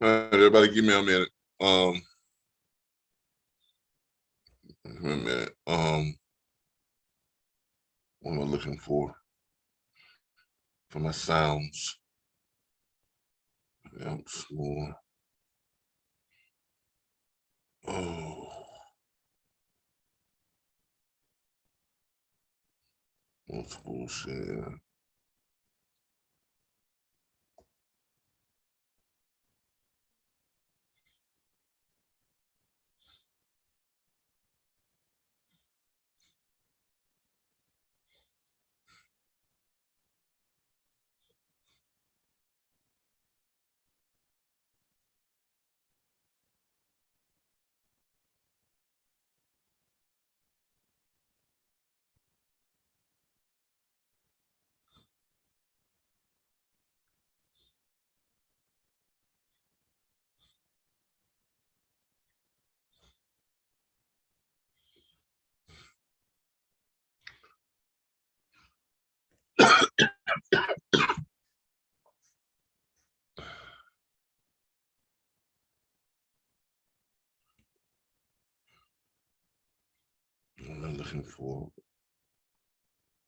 All right, everybody, give me a minute. Give me a minute. What am I looking for? For my sounds. Yeah, more. Oh, multiple share. What am I looking for?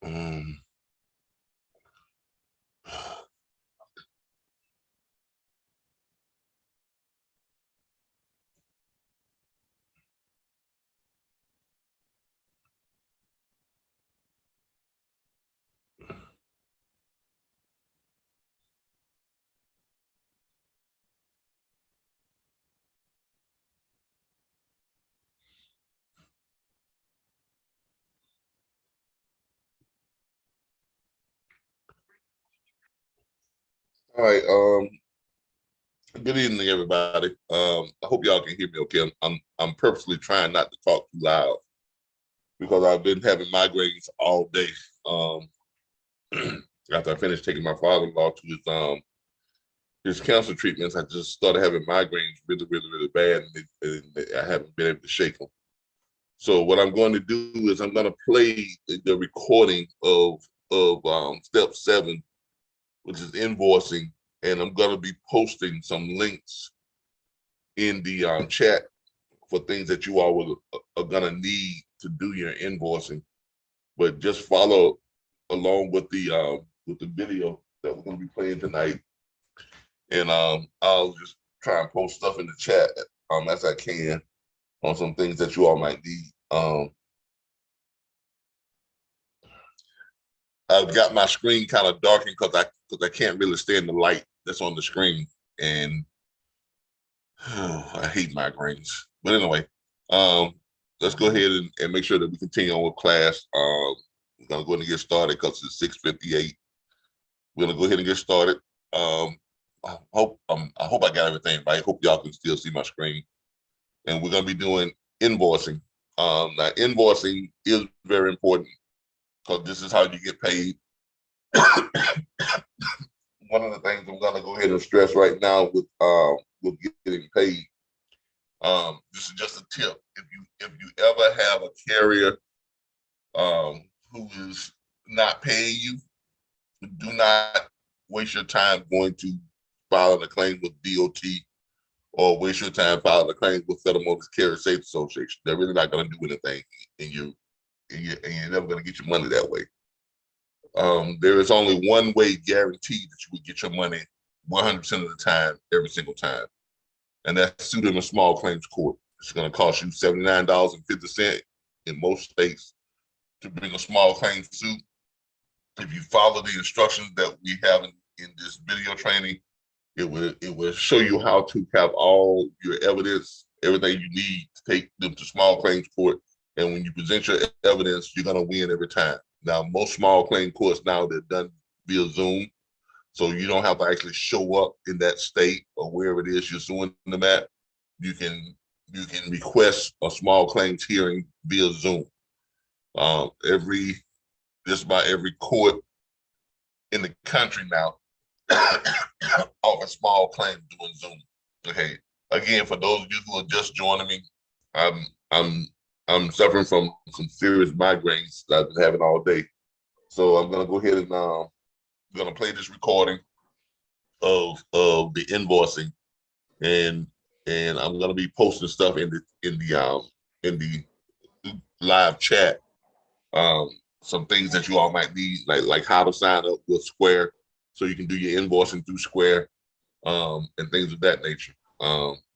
Um, all right. Good evening, everybody. I hope y'all can hear me okay. I'm purposely trying not to talk too loud because I've been having migraines all day. After I finished taking my father-in-law to his cancer treatments, I just started having migraines really, really, really bad, and I haven't been able to shake them. So what I'm going to do is I'm going to play the recording of step 7, which is invoicing, and I'm going to be posting some links in the chat for things that you all are going to need to do your invoicing. But just follow along with the video that we're going to be playing tonight, and I'll just try and post stuff in the chat as I can on some things that you all might need. I've got my screen kind of darkened because I can't really stand the light that's on the screen, and I hate migraines. But anyway, let's go ahead and make sure that we continue on with class. We're gonna go ahead and get started because it's 6:58. We're gonna go ahead and get started. I hope I got everything right. I hope y'all can still see my screen. And we're gonna be doing invoicing. Now invoicing is very important because this is how you get paid. One of the things I'm gonna go ahead and stress right now with getting paid. This is just a tip. If you ever have a carrier who is not paying you, do not waste your time going to filing a claim with DOT or waste your time filing a claim with Federal Motor Carrier Safety Association. They're really not going to do anything, and you're never going to get your money that way. There is only one way guaranteed that you will get your money 100% of the time, every single time, and that's sued in a small claims court. It's going to cost you $79.50 in most states to bring a small claim suit. If you follow the instructions that we have in this video training, it will show you how to have all your evidence, everything you need to take them to small claims court. And when you present your evidence, you're going to win every time. Now, most small claim courts now, they're done via Zoom. So you don't have to actually show up in that state or wherever it is you're suing them at. You can request a small claims hearing via Zoom. Just about every court in the country now offer small claims doing Zoom. Okay. Again, for those of you who are just joining me, I'm suffering from some serious migraines that I've been having all day. So I'm gonna go ahead and gonna play this recording of the invoicing, and I'm gonna be posting stuff in the live chat. Some things that you all might need, like how to sign up with Square, so you can do your invoicing through Square, and things of that nature.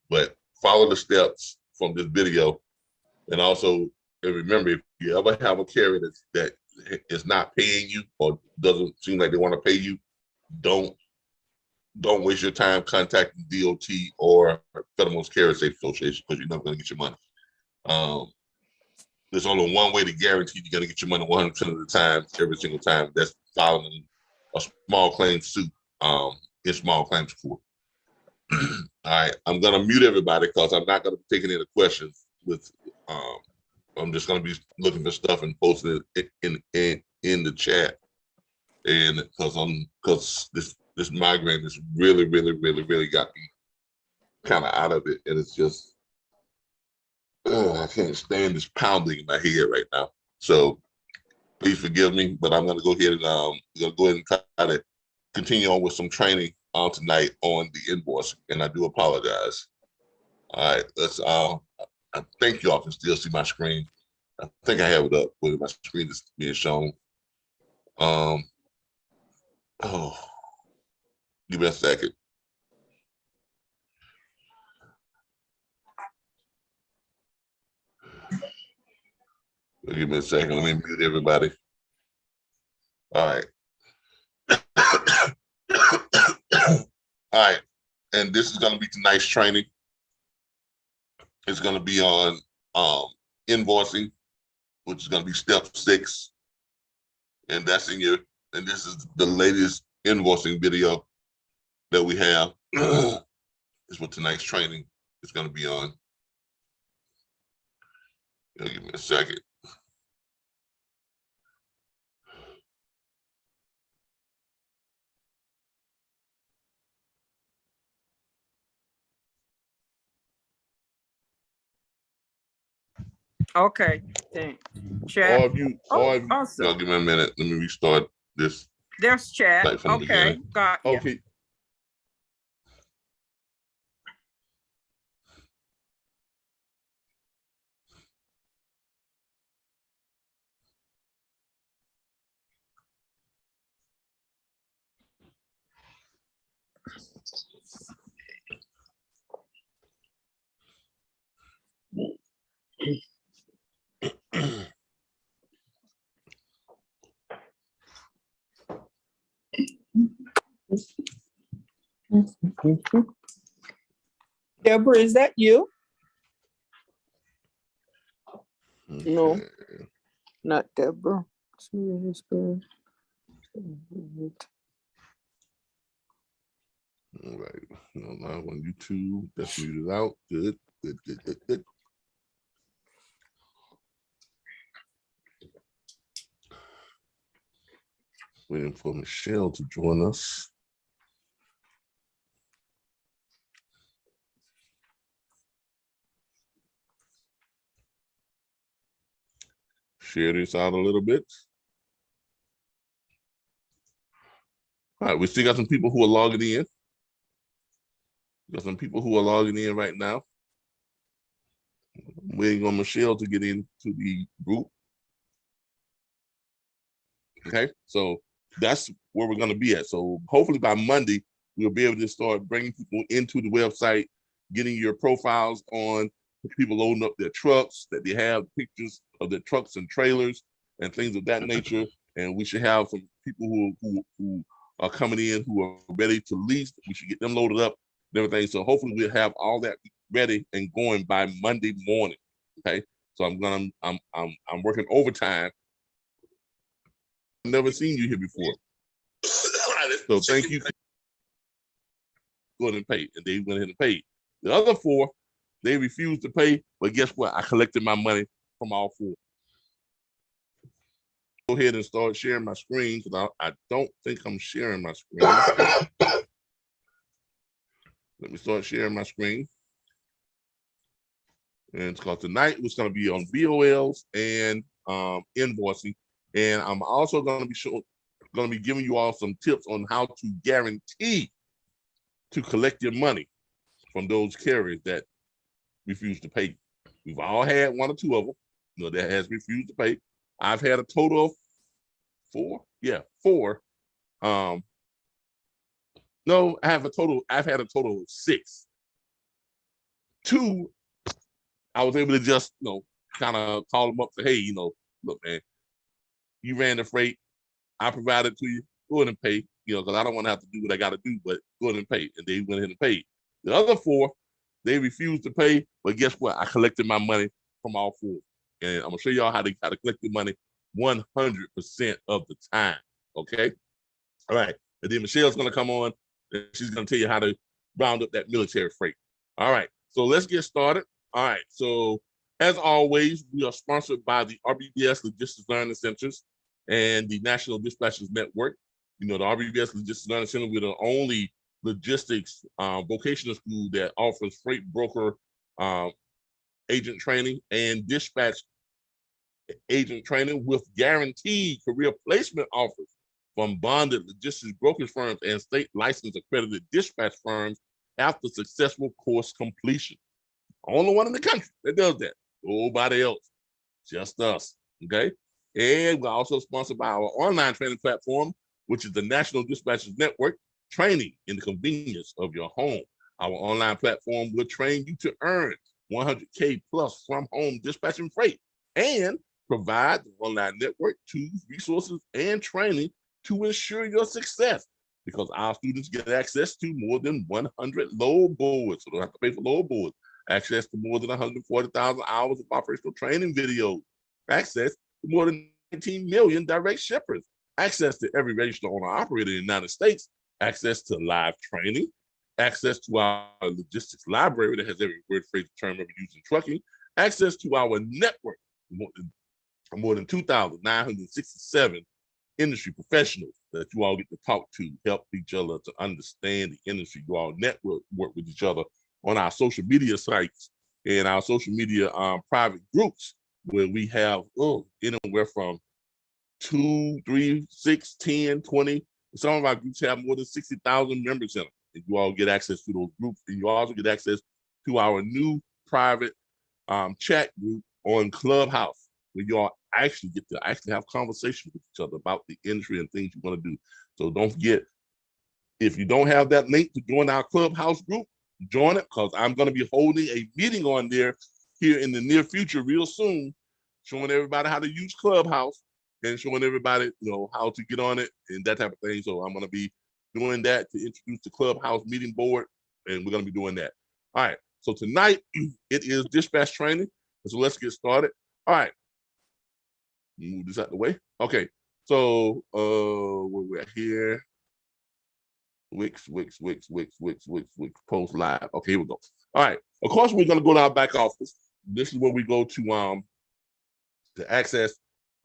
But follow the steps from this video, and also remember, if you ever have a carrier that is not paying you or doesn't seem like they want to pay you, don't waste your time contacting DOT or Federal Carrier Safety Association, because you're not going to get your money. There's only one way to guarantee you're going to get your money 100% of the time, every single time. That's filing a small claim suit in small claims court. All right, I'm going to mute everybody because I'm not going to be taking any questions. I'm just going to be looking for stuff and posting it in the chat. And because this migraine is really got me kind of out of it, and it's just I can't stand this pounding in my head right now. So please forgive me, but I'm going to go ahead and try to continue on with some training tonight on the invoicing, and I do apologize. All right, let's. I think y'all can still see my screen. I think I have it up where my screen is being shown. Oh, give me a second. Give me a second. Let me mute everybody. All right. All right. And this is going to be tonight's training. It's going to be on invoicing, which is going to be step 6. And that's and this is the latest invoicing video that we have. Is what tonight's training is going to be on. Give me a second. Okay, thanks. Chat. Awesome. Give me a minute. Let me restart this. There's chat. Okay, got you. Okay. Deborah, is that you? Okay. No, not Deborah. All right. Now on YouTube, that's muted out. Good. Waiting for Michelle to join us. Share this out a little bit. All right, we still got some people who are logging in. Got some people who are logging in right now. I'm waiting on Michelle to get into the group. Okay, so that's where we're going to be at. So hopefully by Monday, we'll be able to start bringing people into the website, getting your profiles on, people loading up their trucks, that they have pictures of their trucks and trailers and things of that nature. And we should have some people who are coming in who are ready to lease. We should get them loaded up and everything. So hopefully we'll have all that ready and going by Monday morning. Okay, so I'm working overtime. I've never seen you here before. So thank you. Go ahead and pay. And they went ahead and paid. The other 4, they refused to pay, but guess what? I collected my money from all 4. Go ahead and start sharing my screen because I don't think I'm sharing my screen. Let me start sharing my screen. And it's called tonight. It's going to be on BOLs and invoicing. And I'm also going to be giving you all some tips on how to guarantee to collect your money. from those carriers that refuse to pay. We've all had one or two of them, that has refused to pay. I've had a total of four. Yeah, four. No, I've had a total of 6. 2, I was able to just, kind of call them up, say, hey, look, man, you ran the freight, I provided to you, go ahead and pay, because I don't want to have to do what I got to do, but go ahead and pay. And they went ahead and paid. The other 4, they refused to pay, but guess what? I collected my money from all 4. And I'm gonna show y'all how to collect the money 100% of the time. Okay. All right. And then Michelle's gonna come on and she's gonna tell you how to round up that military freight. All right. So let's get started. All right. So as always, we are sponsored by the RBBS Logistics Learning Centers and the National Dispatchers Network. The RBBS Logistics Learning Center, we're the only logistics vocational school that offers freight broker agent training and dispatch agent training with guaranteed career placement offers from bonded logistics brokerage firms and state licensed accredited dispatch firms after successful course completion. Only one in the country that does that. Nobody else, just us. Okay. And we're also sponsored by our online training platform, which is the National Dispatchers Network, training in the convenience of your home. Our online platform will train you to earn 100K plus from home dispatching freight and provide the online network tools, resources, and training to ensure your success, because our students get access to more than 100 load boards, so they don't have to pay for load boards, access to more than 140,000 hours of operational training videos, access to more than 19 million direct shippers, access to every registered owner-operator in the United States, access to live training, access to our logistics library that has every word, phrase, term ever used in trucking, access to our network, more than 2,967 industry professionals that you all get to talk to, help each other to understand the industry. You all work with each other on our social media sites and our social media private groups, where we have anywhere from 2, 3, 6, 10, 20. Some of our groups have more than 60,000 members in them. And you all get access to those groups. And you also get access to our new private chat group on Clubhouse, where you all actually get to have conversations with each other about the industry and things you want to do. So don't forget, if you don't have that link to join our Clubhouse group, join it, because I'm going to be holding a meeting on there here in the near future, real soon, showing everybody how to use Clubhouse and showing everybody, how to get on it and that type of thing. So I'm going to be doing that to introduce the Clubhouse meeting board, and we're going to be doing that. All right. So tonight it is dispatch training. So let's get started. All right. Move this out the way. Okay. So where we're at here. Wix, post live. Okay, here we go. All right. Of course, we're going to go to our back office. This is where we go to access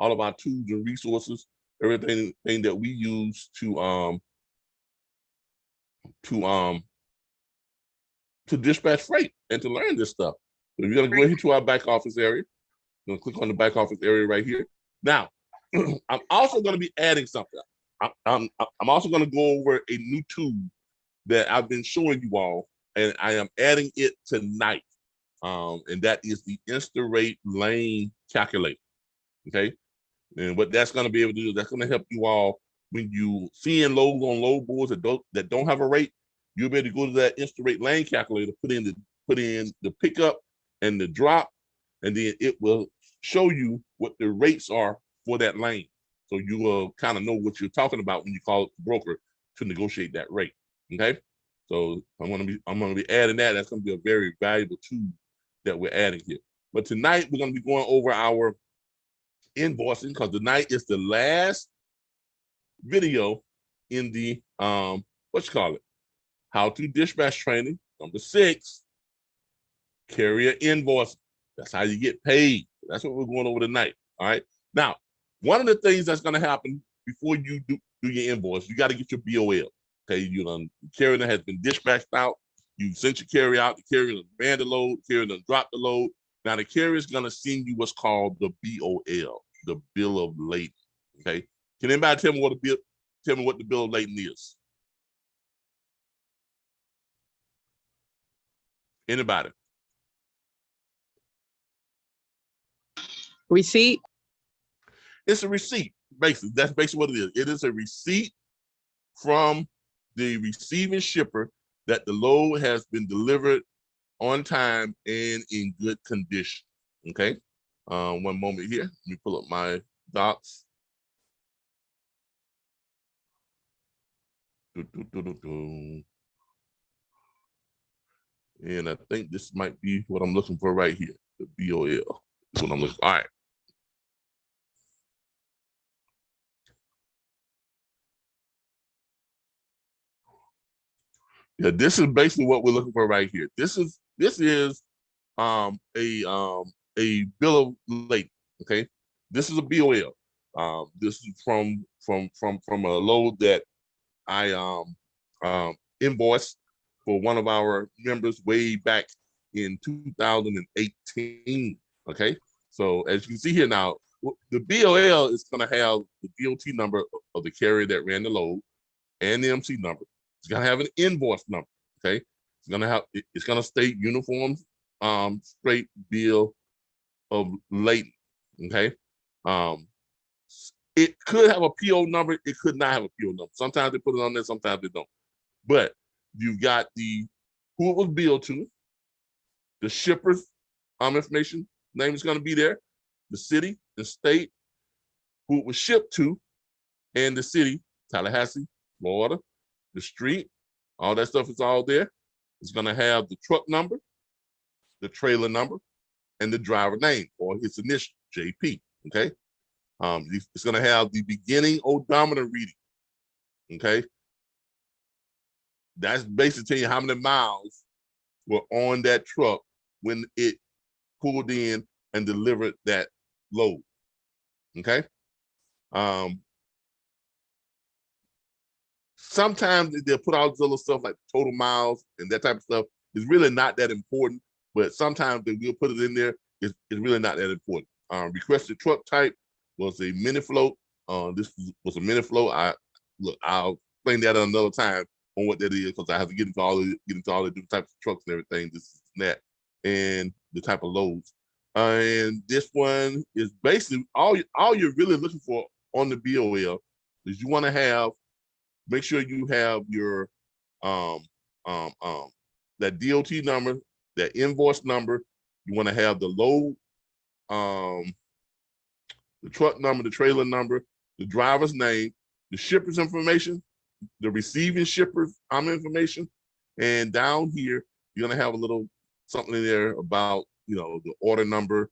all of our tools and resources, everything that we use to dispatch freight and to learn this stuff. So you're going to go here to our back office area. You're going to click on the back office area right here. Now, I'm also going to be adding something. I'm also going to go over a new tool that I've been showing you all, and I am adding it tonight. And that is the Insta-Rate Lane Calculator. Okay. And what that's going to be able to do, that's going to help you all when you seeing loads on load boards that don't have a rate. You'll be able to go to that Insta-Rate Lane Calculator, put in the pickup and the drop, and then it will show you what the rates are for that lane. So you will kind of know what you're talking about when you call the broker to negotiate that rate. Okay. So I'm gonna be adding that. That's gonna be a very valuable tool that we're adding here. But tonight we're gonna be going over our invoicing, because tonight is the last video in the how to dispatch training, number 6, carrier invoicing. That's how you get paid. That's what we're going over tonight. All right. Now, one of the things that's going to happen before you do your invoice, you got to get your BOL. Okay. The carrier has been dispatched out. You sent your carrier out. The carrier ran the load. The carrier dropped the load. Now the carrier is going to send you what's called the BOL, the bill of lading. Okay. Can anybody tell me what the bill of lading is? Anybody? Receipt. It's a receipt, basically. That's basically what it is. It is a receipt from the receiving shipper that the load has been delivered on time and in good condition. Okay. One moment here. Let me pull up my docs. And I think this might be what I'm looking for right here. The BOL is what I'm looking for. All right. Yeah, this is basically what we're looking for right here. This is a bill of lading. Okay, this is a BOL. This is from a load that I invoiced for one of our members way back in 2018. Okay, so as you can see here now, the BOL is going to have the DOT number of the carrier that ran the load and the MC number. It's going to have an invoice number. Okay, it's going to state uniform straight bill of lading. Okay, it could have a PO number. It could not have a PO number. Sometimes they put it on there. Sometimes they don't. But you've got the who it was billed to, the shipper's information name is going to be there, the city, the state, who it was shipped to, and the city, Tallahassee, Florida, the street, all that stuff is all there. It's going to have the truck number, the trailer number, and the driver name or his initial, JP. Okay. It's going to have the beginning odometer reading. Okay. That's basically telling you how many miles were on that truck when it pulled in and delivered that load. Okay. Sometimes they'll put all this other stuff like total miles and that type of stuff. It's really not that important, but sometimes they will put it in there. It's really not that important. Requested truck type was a mini float. This was a mini float. I'll explain that another time on what that is because I have to get into all the different types of trucks and everything, this and that, and the type of loads. And this one is basically all you're really looking for on the BOL is you want to have, make sure you have your that DOT number, that invoice number. You want to have the load, the truck number, the trailer number, the driver's name, the shipper's information, the receiving shipper's information, and down here you're gonna have a little something in there about the order number,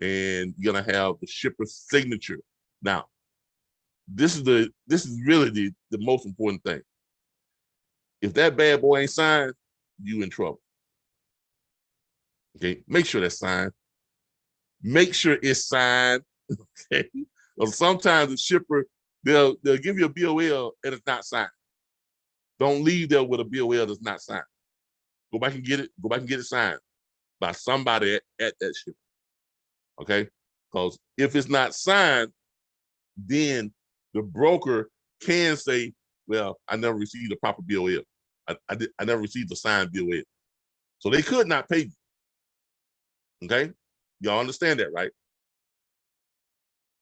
and you're gonna have the shipper's signature. Now, this is really the most important thing. If that bad boy ain't signed, you in trouble. Okay, make sure that's signed. Make sure it's signed. Okay, well, sometimes the shipper they'll give you a BOL and it's not signed. Don't leave there with a BOL that's not signed. Go back and get it. Go back and get it signed by somebody at that shipper. Okay, because if it's not signed, then the broker can say, "Well, I never received a proper BOL. I never received a signed BOL," so they could not pay you. Okay, y'all understand that, right?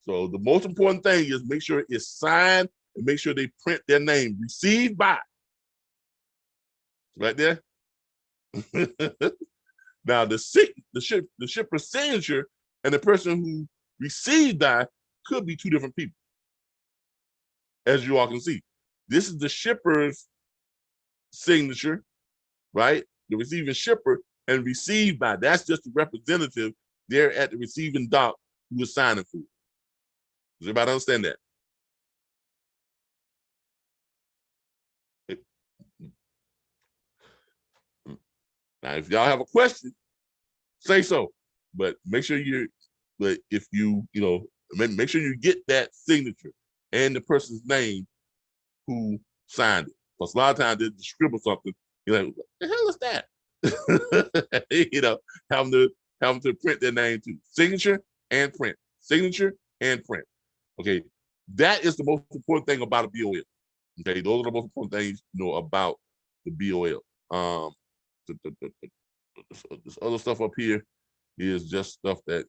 So the most important thing is make sure it's signed and make sure they print their name, received by. Right there. Now the shipper's signature and the person who received that could be two different people. As you all can see, this is the shipper's signature, right? The receiving shipper, and received by, that's just the representative there at the receiving dock who is signing for it. Does everybody understand that? Now, if y'all have a question, say so. But make sure make sure you get that signature and the person's name who signed it. Because a lot of times they just scribble something. You're like, what the hell is that? Have them to print their name too. Signature and print. Signature and print. Okay. That is the most important thing about a BOL. Okay, those are the most important things about the BOL. this other stuff up here is just stuff that,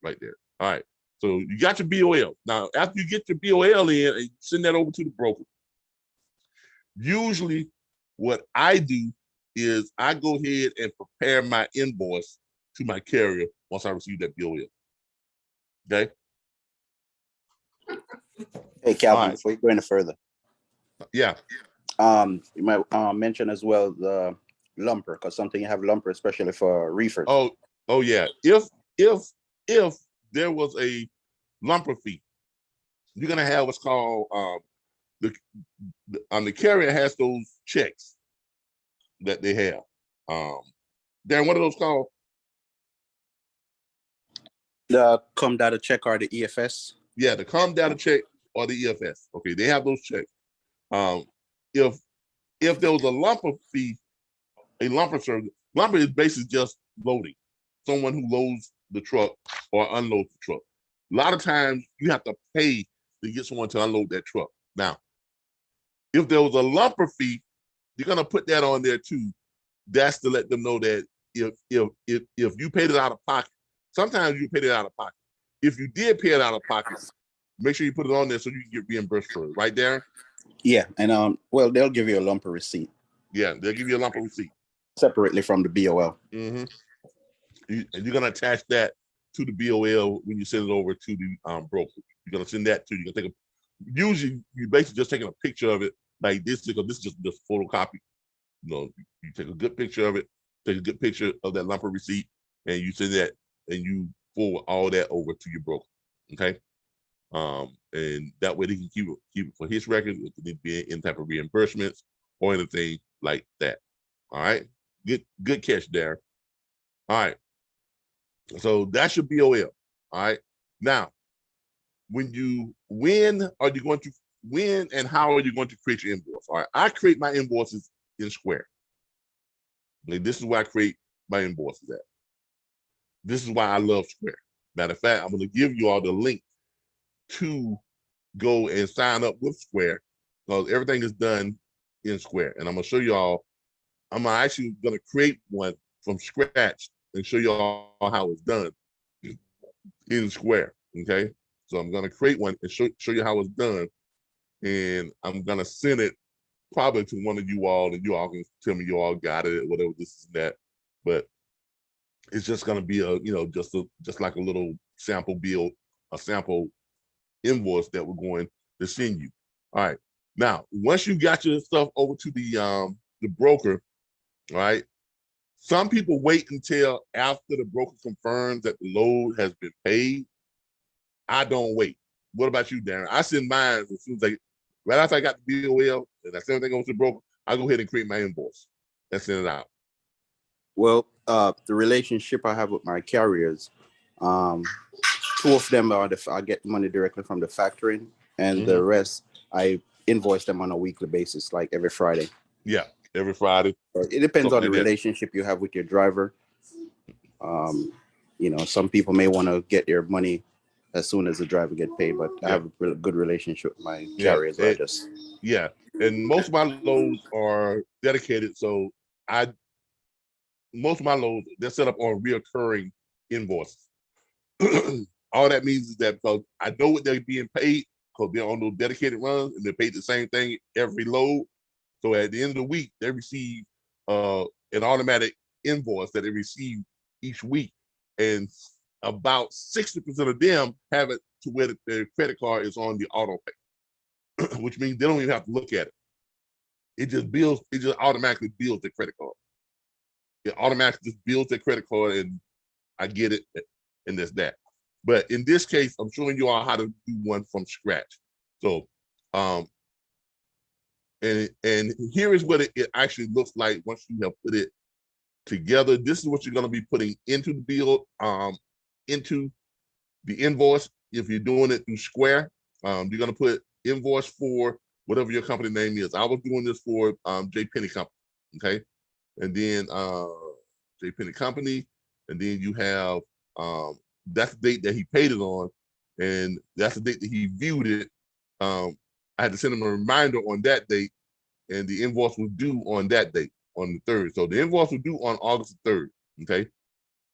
right there. All right. So you got your BOL. Now, after you get your BOL in and send that over to the broker, usually what I do is I go ahead and prepare my invoice to my carrier once I receive that BOL. Okay? Hey, Calvin, right. Before you go any further. Yeah. You might mention as well the lumper, because something you have lumper, especially for reefers. Oh yeah. If there was a lumper fee, you're gonna have what's called the carrier has those checks that they have. Darren, what are those called? The come data check or the EFS? Yeah, the come data check or the EFS. Okay, they have those checks. If there was a lumper fee, a lumper service, lumper is basically just loading. Someone who loads the truck or unloads the truck. A lot of times you have to pay to get someone to unload that truck. Now, if there was a lumper fee, you're gonna put that on there too. That's to let them know that if you paid it out of pocket, sometimes you paid it out of pocket. If you did pay it out of pocket, make sure you put it on there so you can get reimbursed for it. Right, Darren? Yeah, and well, they'll give you a lumper receipt. Yeah, they'll give you a lumper receipt Separately from the BOL. Mm-hmm. And you're gonna attach that to the BOL when you send it over to the broker. You're gonna send that to you. You're gonna take usually you basically just taking a picture of it like this, because this is just photocopy. You take a good picture of it, take a good picture of that lumper receipt, and you send that and you forward all that over to your broker. Okay. And that way they can keep it for his record if there need to be any type of reimbursements or anything like that. All right. Good catch there. All right. So that's your BOL. All right. Now, when are you going to and how are you going to create your invoice? All right. I create my invoices in Square. Like, this is where I create my invoices at. This is why I love Square. Matter of fact, I'm going to give you all the link to go and sign up with Square, because everything is done in Square. And I'm going to show you all, I'm actually going to create one from scratch and show you all how it's done in Square. Okay. So I'm going to create one and show you how it's done. And I'm going to send it probably to one of you all, and you all can tell me you all got it, whatever this is that. But it's just going to be just like a little sample bill, a sample invoice that we're going to send you. All right. Now, once you got your stuff over to the broker, all right, some people wait until after the broker confirms that the load has been paid. I don't wait. What about you, Darren? I send mine as soon as right after I got the BOL and I send everything over to the broker, I go ahead and create my invoice and send it out. Well, the relationship I have with my carriers, two of them I get money directly from the factoring, and the rest I invoice them on a weekly basis, like every Friday. Yeah, every Friday. It depends on the relationship you have with your driver. Some people may want to get their money as soon as the driver get paid, but I have a really good relationship with my carriers. And most of my loads are dedicated, so most of my loads, they're set up on reoccurring invoices. All that means is that because I know what they're being paid, because they're on those dedicated runs and they're paid the same thing every load. So at the end of the week, they receive an automatic invoice that they receive each week. And about 60% of them have it to where their credit card is on the auto pay, which means they don't even have to look at it. It just automatically bills the credit card. It automatically just bills their credit card, and I get it, and that's that. But in this case, I'm showing you all how to do one from scratch. So, and here is what it actually looks like once you have put it together. This is what you're going to be putting into the bill, into the invoice. If you're doing it through Square, you're going to put invoice for whatever your company name is. I was doing this for J. Penny Company, okay? And then J. Penny Company, and then you have that's the date that he paid it on, and that's the date that he viewed it. I had to send him a reminder on that date, and the invoice was due on that date, on the 3rd. So the invoice was due on August the 3rd. Okay.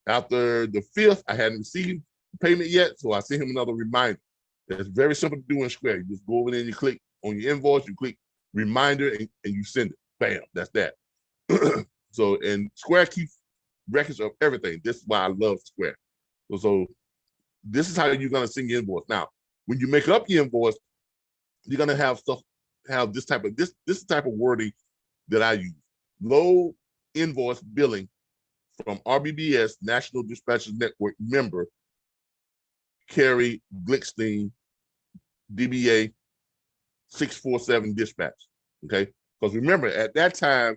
After the 5th, I hadn't received payment yet, so I sent him another reminder. It's very simple to do in Square. You just go over there and you click on your invoice, you click reminder, and you send it. Bam, that's that. So, and Square keeps records of everything. This is why I love Square. So this is how you're gonna send your invoice. Now, when you make up your invoice, you're gonna have this type of wording that I use. Low invoice billing from RBBS, National Dispatchers Network member, Carrie Glickstein, DBA 647 dispatch. Okay, because remember at that time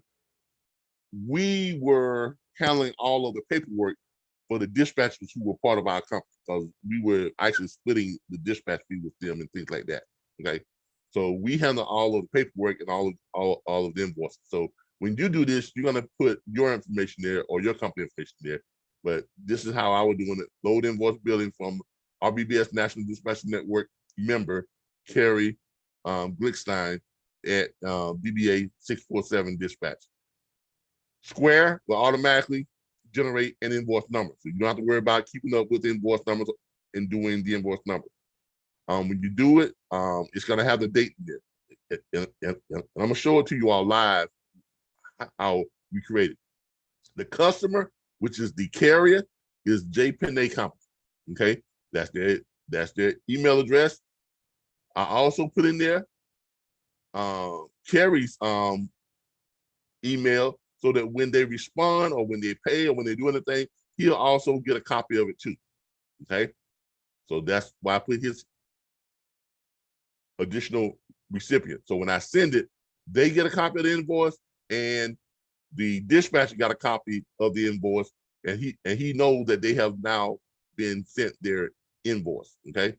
we were handling all of the paperwork for the dispatchers who were part of our company, because we were actually splitting the dispatch fee with them and things like that. Okay, so we handle all of the paperwork and all of the invoices. So when you do this, you're gonna put your information there or your company information there. But this is how I was doing it: load invoice billing from RBBS National Dispatch Network member Carrie Glickstein at DBA 647 dispatch. Square will automatically generate an invoice number, so you don't have to worry about keeping up with the invoice numbers and doing the invoice number. When you do it, it's gonna have the date in there, and I'm gonna show it to you all live how we create it. The customer, which is the carrier, is J. Penney Company. Okay, that's their email address. I also put in there Carrie's email, so that when they respond or when they pay or when they do anything, he'll also get a copy of it too. Okay, so that's why I put his additional recipient. So when I send it, they get a copy of the invoice, and the dispatcher got a copy of the invoice, and he knows that they have now been sent their invoice. Okay,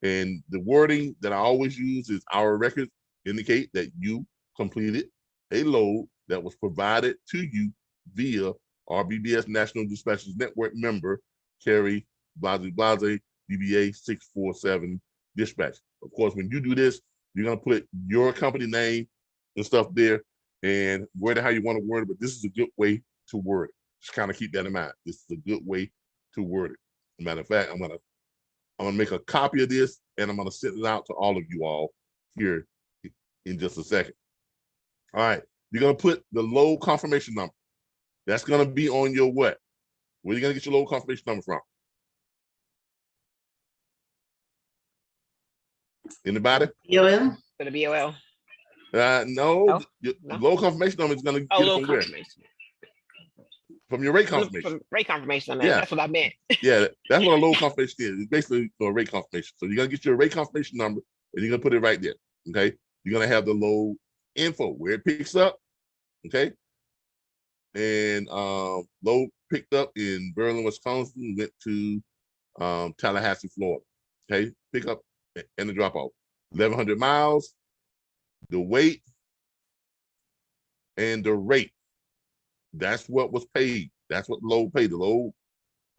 and the wording that I always use is our records indicate that you completed a load that was provided to you via RBBS National Dispatchers Network member Carrie Blase DBA 647 dispatch. Of course, when you do this, you're gonna put your company name and stuff there and word it how you want to word it, but this is a good way to word it. Just kind of keep that in mind. This is a good way to word it. As a matter of fact, I'm gonna make a copy of this and I'm gonna send it out to all of you all here in just a second. All right, you're gonna put the load confirmation number. That's gonna be on your what? Where are you gonna get your load confirmation number from? Anybody? BOL? For the BOL. No, No? the load confirmation number is gonna get it Load from where? confirmation. From your rate confirmation. From rate confirmation, I mean, Yeah. that's what I meant. Yeah, that's what a load confirmation is. It's basically a rate confirmation. So you're gonna get your rate confirmation number and you're gonna put it right there. Okay. You're gonna have the load info where it picks up. Okay. And load picked up in Berlin, Wisconsin, went to Tallahassee, Florida. Okay, pick up and the drop off. 1,100 miles, the weight, and the rate. That's what was paid. That's what the load paid. The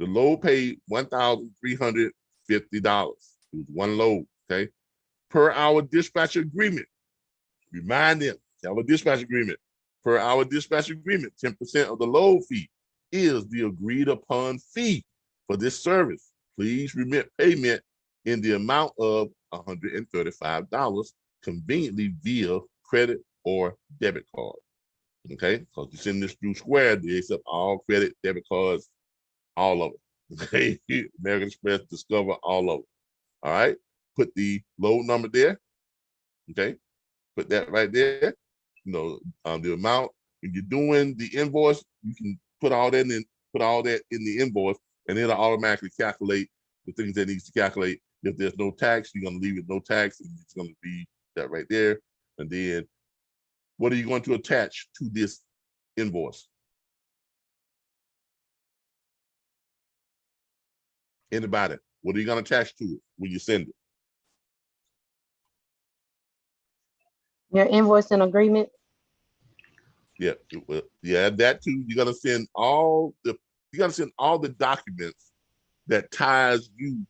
load paid $1,350. It was one load. Okay, per our dispatch agreement. Remind them, our dispatch agreement. Per our dispatch agreement, 10% of the load fee is the agreed upon fee for this service. Please remit payment in the amount of $135 conveniently via credit or debit card. Okay, because you send this through Square, they accept all credit, debit cards, all of it. Okay, American Express, Discover, all of it. All right, put the load number there. Okay, put that right there. You know, the amount. When you're doing the invoice, you can put all that in the invoice, and it'll automatically calculate the things that needs to calculate. If there's no tax, you're gonna leave it no tax, and it's gonna be that right there. And then, what are you going to attach to this invoice? Anybody? What are you gonna attach to it when you send it? Your invoice and agreement? Yeah, yeah, that too. You're gonna send all the documents that ties you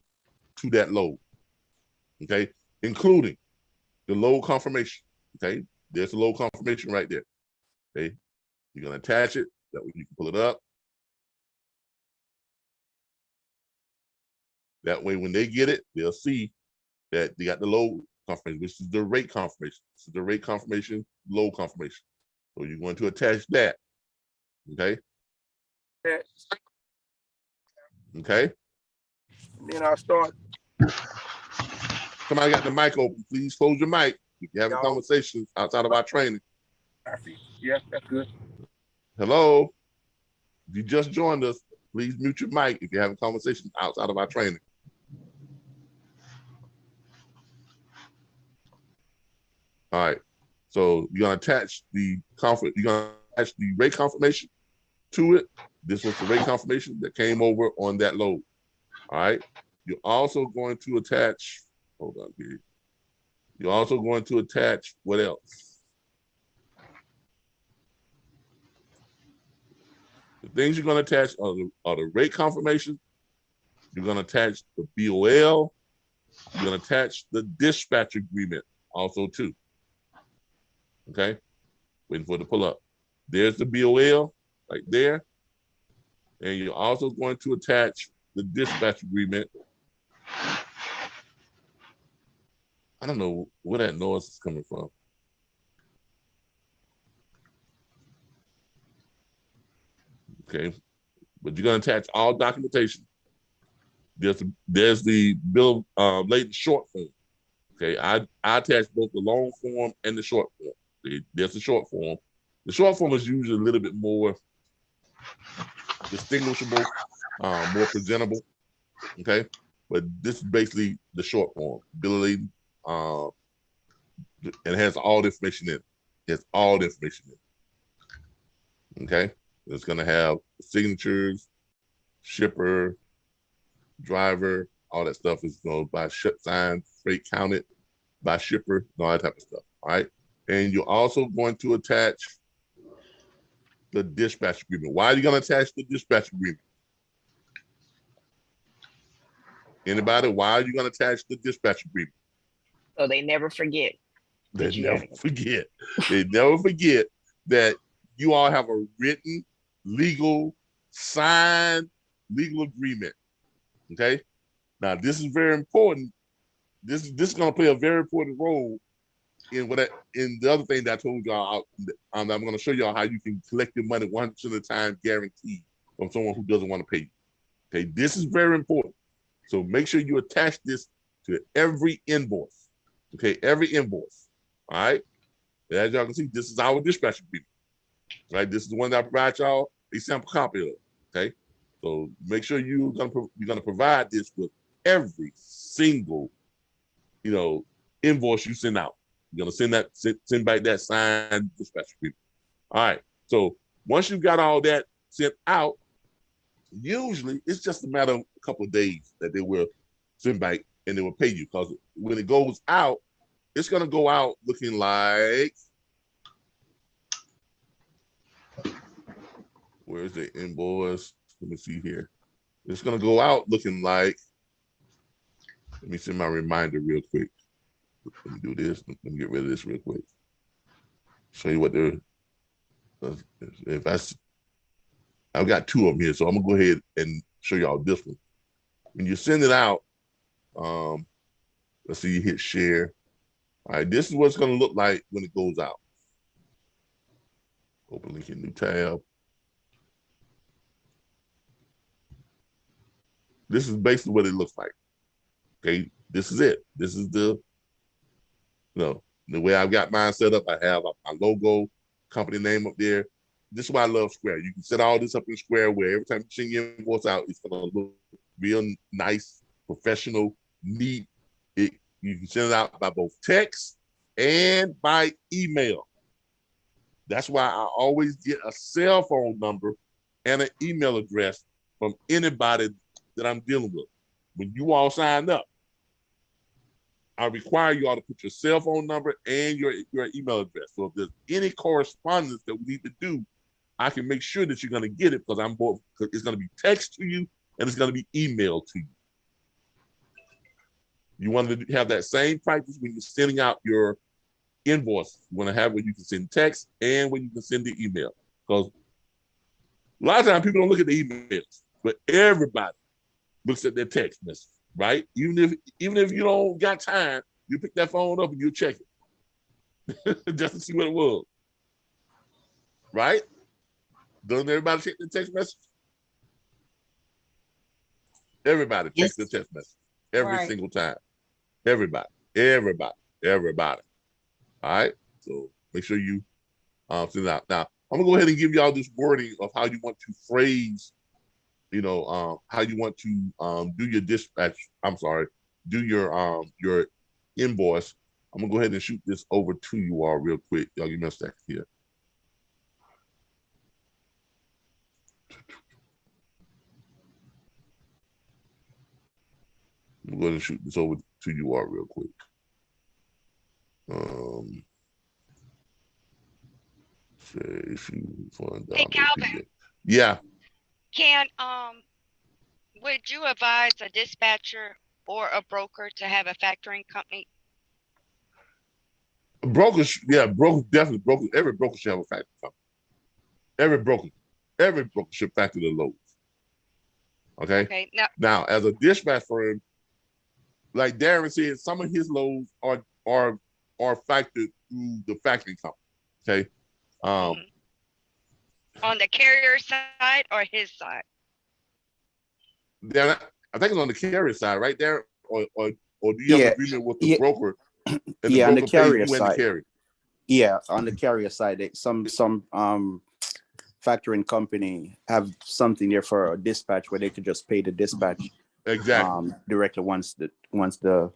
to that load. Okay, including the load confirmation. Okay, there's a load confirmation right there. Okay, You're gonna attach it, that way you can pull it up. That way when they get it, they'll see that they got the load confirmation. This is the rate confirmation. This is the rate confirmation, load confirmation. So you're going to attach that. Okay. Okay. Then I'll start. Somebody got the mic open. Please close your mic. If you're having Y'all. conversations outside of our training. Yeah, that's good. Hello. If you just joined us, please mute your mic if you're having conversations outside of our training. All right. So you're gonna attach the rate confirmation to it. This was the rate confirmation that came over on that load. All right. You're also going to attach, hold on here. You're also going to attach what else? The things you're going to attach are the rate confirmation. You're going to attach the BOL. You're going to attach the dispatch agreement also too. Okay, waiting for it to pull up. There's the BOL right there. And you're also going to attach the dispatch agreement. I don't know where that noise is coming from. Okay, but you're going to attach all documentation. There's the bill of lading short form. Okay, I attach both the long form and the short form. There's the short form. The short form is usually a little bit more distinguishable, more presentable. Okay, but this is basically the short form. Bill of lading, it has all the information in it. It has all the information in it. Okay, it's going to have signatures, shipper, driver, all that stuff is going by ship sign, freight counted, by shipper, all that type of stuff. All right. And you're also going to attach the dispatch agreement. Why are you going to attach the dispatch agreement? Anybody? Why are you going to attach the dispatch agreement? So they never forget. They never forget. They never forget that you all have a written, legal, signed legal agreement. Okay. Now this is very important. This is going to play a very important role in in the other thing that I told y'all. I'm going to show y'all how you can collect your money 100% of the time, guaranteed, from someone who doesn't want to pay you. Okay, this is very important. So make sure you attach this to every invoice. Okay, every invoice. All right. As y'all can see, this is our dispatch agreement. Right, this is the one that I provide y'all a sample copy of. Okay, so make sure you're gonna provide this with every single, invoice you send out. You're gonna send back that signed dispatch agreement. All right. So once you got all that sent out, usually it's just a matter of a couple of days that they will send back and they will pay you, because when it goes out, it's gonna go out looking like, where's the invoice? Let me see here. It's gonna go out looking like, let me send my reminder real quick. Let me do this. Let me get rid of this real quick. Show you what I've got two of them here, so I'm gonna go ahead and show y'all this one. When you send it out, let's see, you hit share. All right, this is what it's gonna look like when it goes out. Open link in new tab. This is basically what it looks like. Okay, this is it. This is the way I've got mine set up. I have my logo, company name up there. This is why I love Square. You can set all this up in Square, where every time you send your invoice out, it's gonna look real nice, professional, neat. You can send it out by both text and by email. That's why I always get a cell phone number and an email address from anybody that I'm dealing with. When you all sign up, I require you all to put your cell phone number and your email address. So if there's any correspondence that we need to do, I can make sure that you're going to get it, because it's going to be text to you and it's going to be emailed to you. You want to have that same practice when you're sending out your invoice. You want to have where you can send text and where you can send the email, Because a lot of times people don't look at the emails, but everybody looks at their text message, right? Even if you don't got time, you pick that phone up and you check it just to see what it was, right? Doesn't everybody check the text message? Everybody checks the text message every single time. Everybody. All right. So make sure you send it out. Now I'm gonna go ahead and give y'all this wording of how you want to phrase, how you want to do your dispatch. I'm sorry, do your invoice. I'm gonna go ahead and shoot this over to you all real quick. Y'all give me a second here. I'm going to shoot this over to you all real quick. Hey, Calvin. Yeah. Would you advise a dispatcher or a broker to have a factoring company? Brokers, definitely. Every broker should have a factoring company. Every broker should factor the loads. Okay. Now, as a dispatch firm, like Darren said, some of his loads are factored through the factoring company. Okay. On the carrier side or his side? I think it's on the carrier side, right there, or do you have an agreement with the broker? On the carrier side. Yeah, on the carrier side, some factoring company have something there for a dispatch where they could just pay the dispatch directly once the the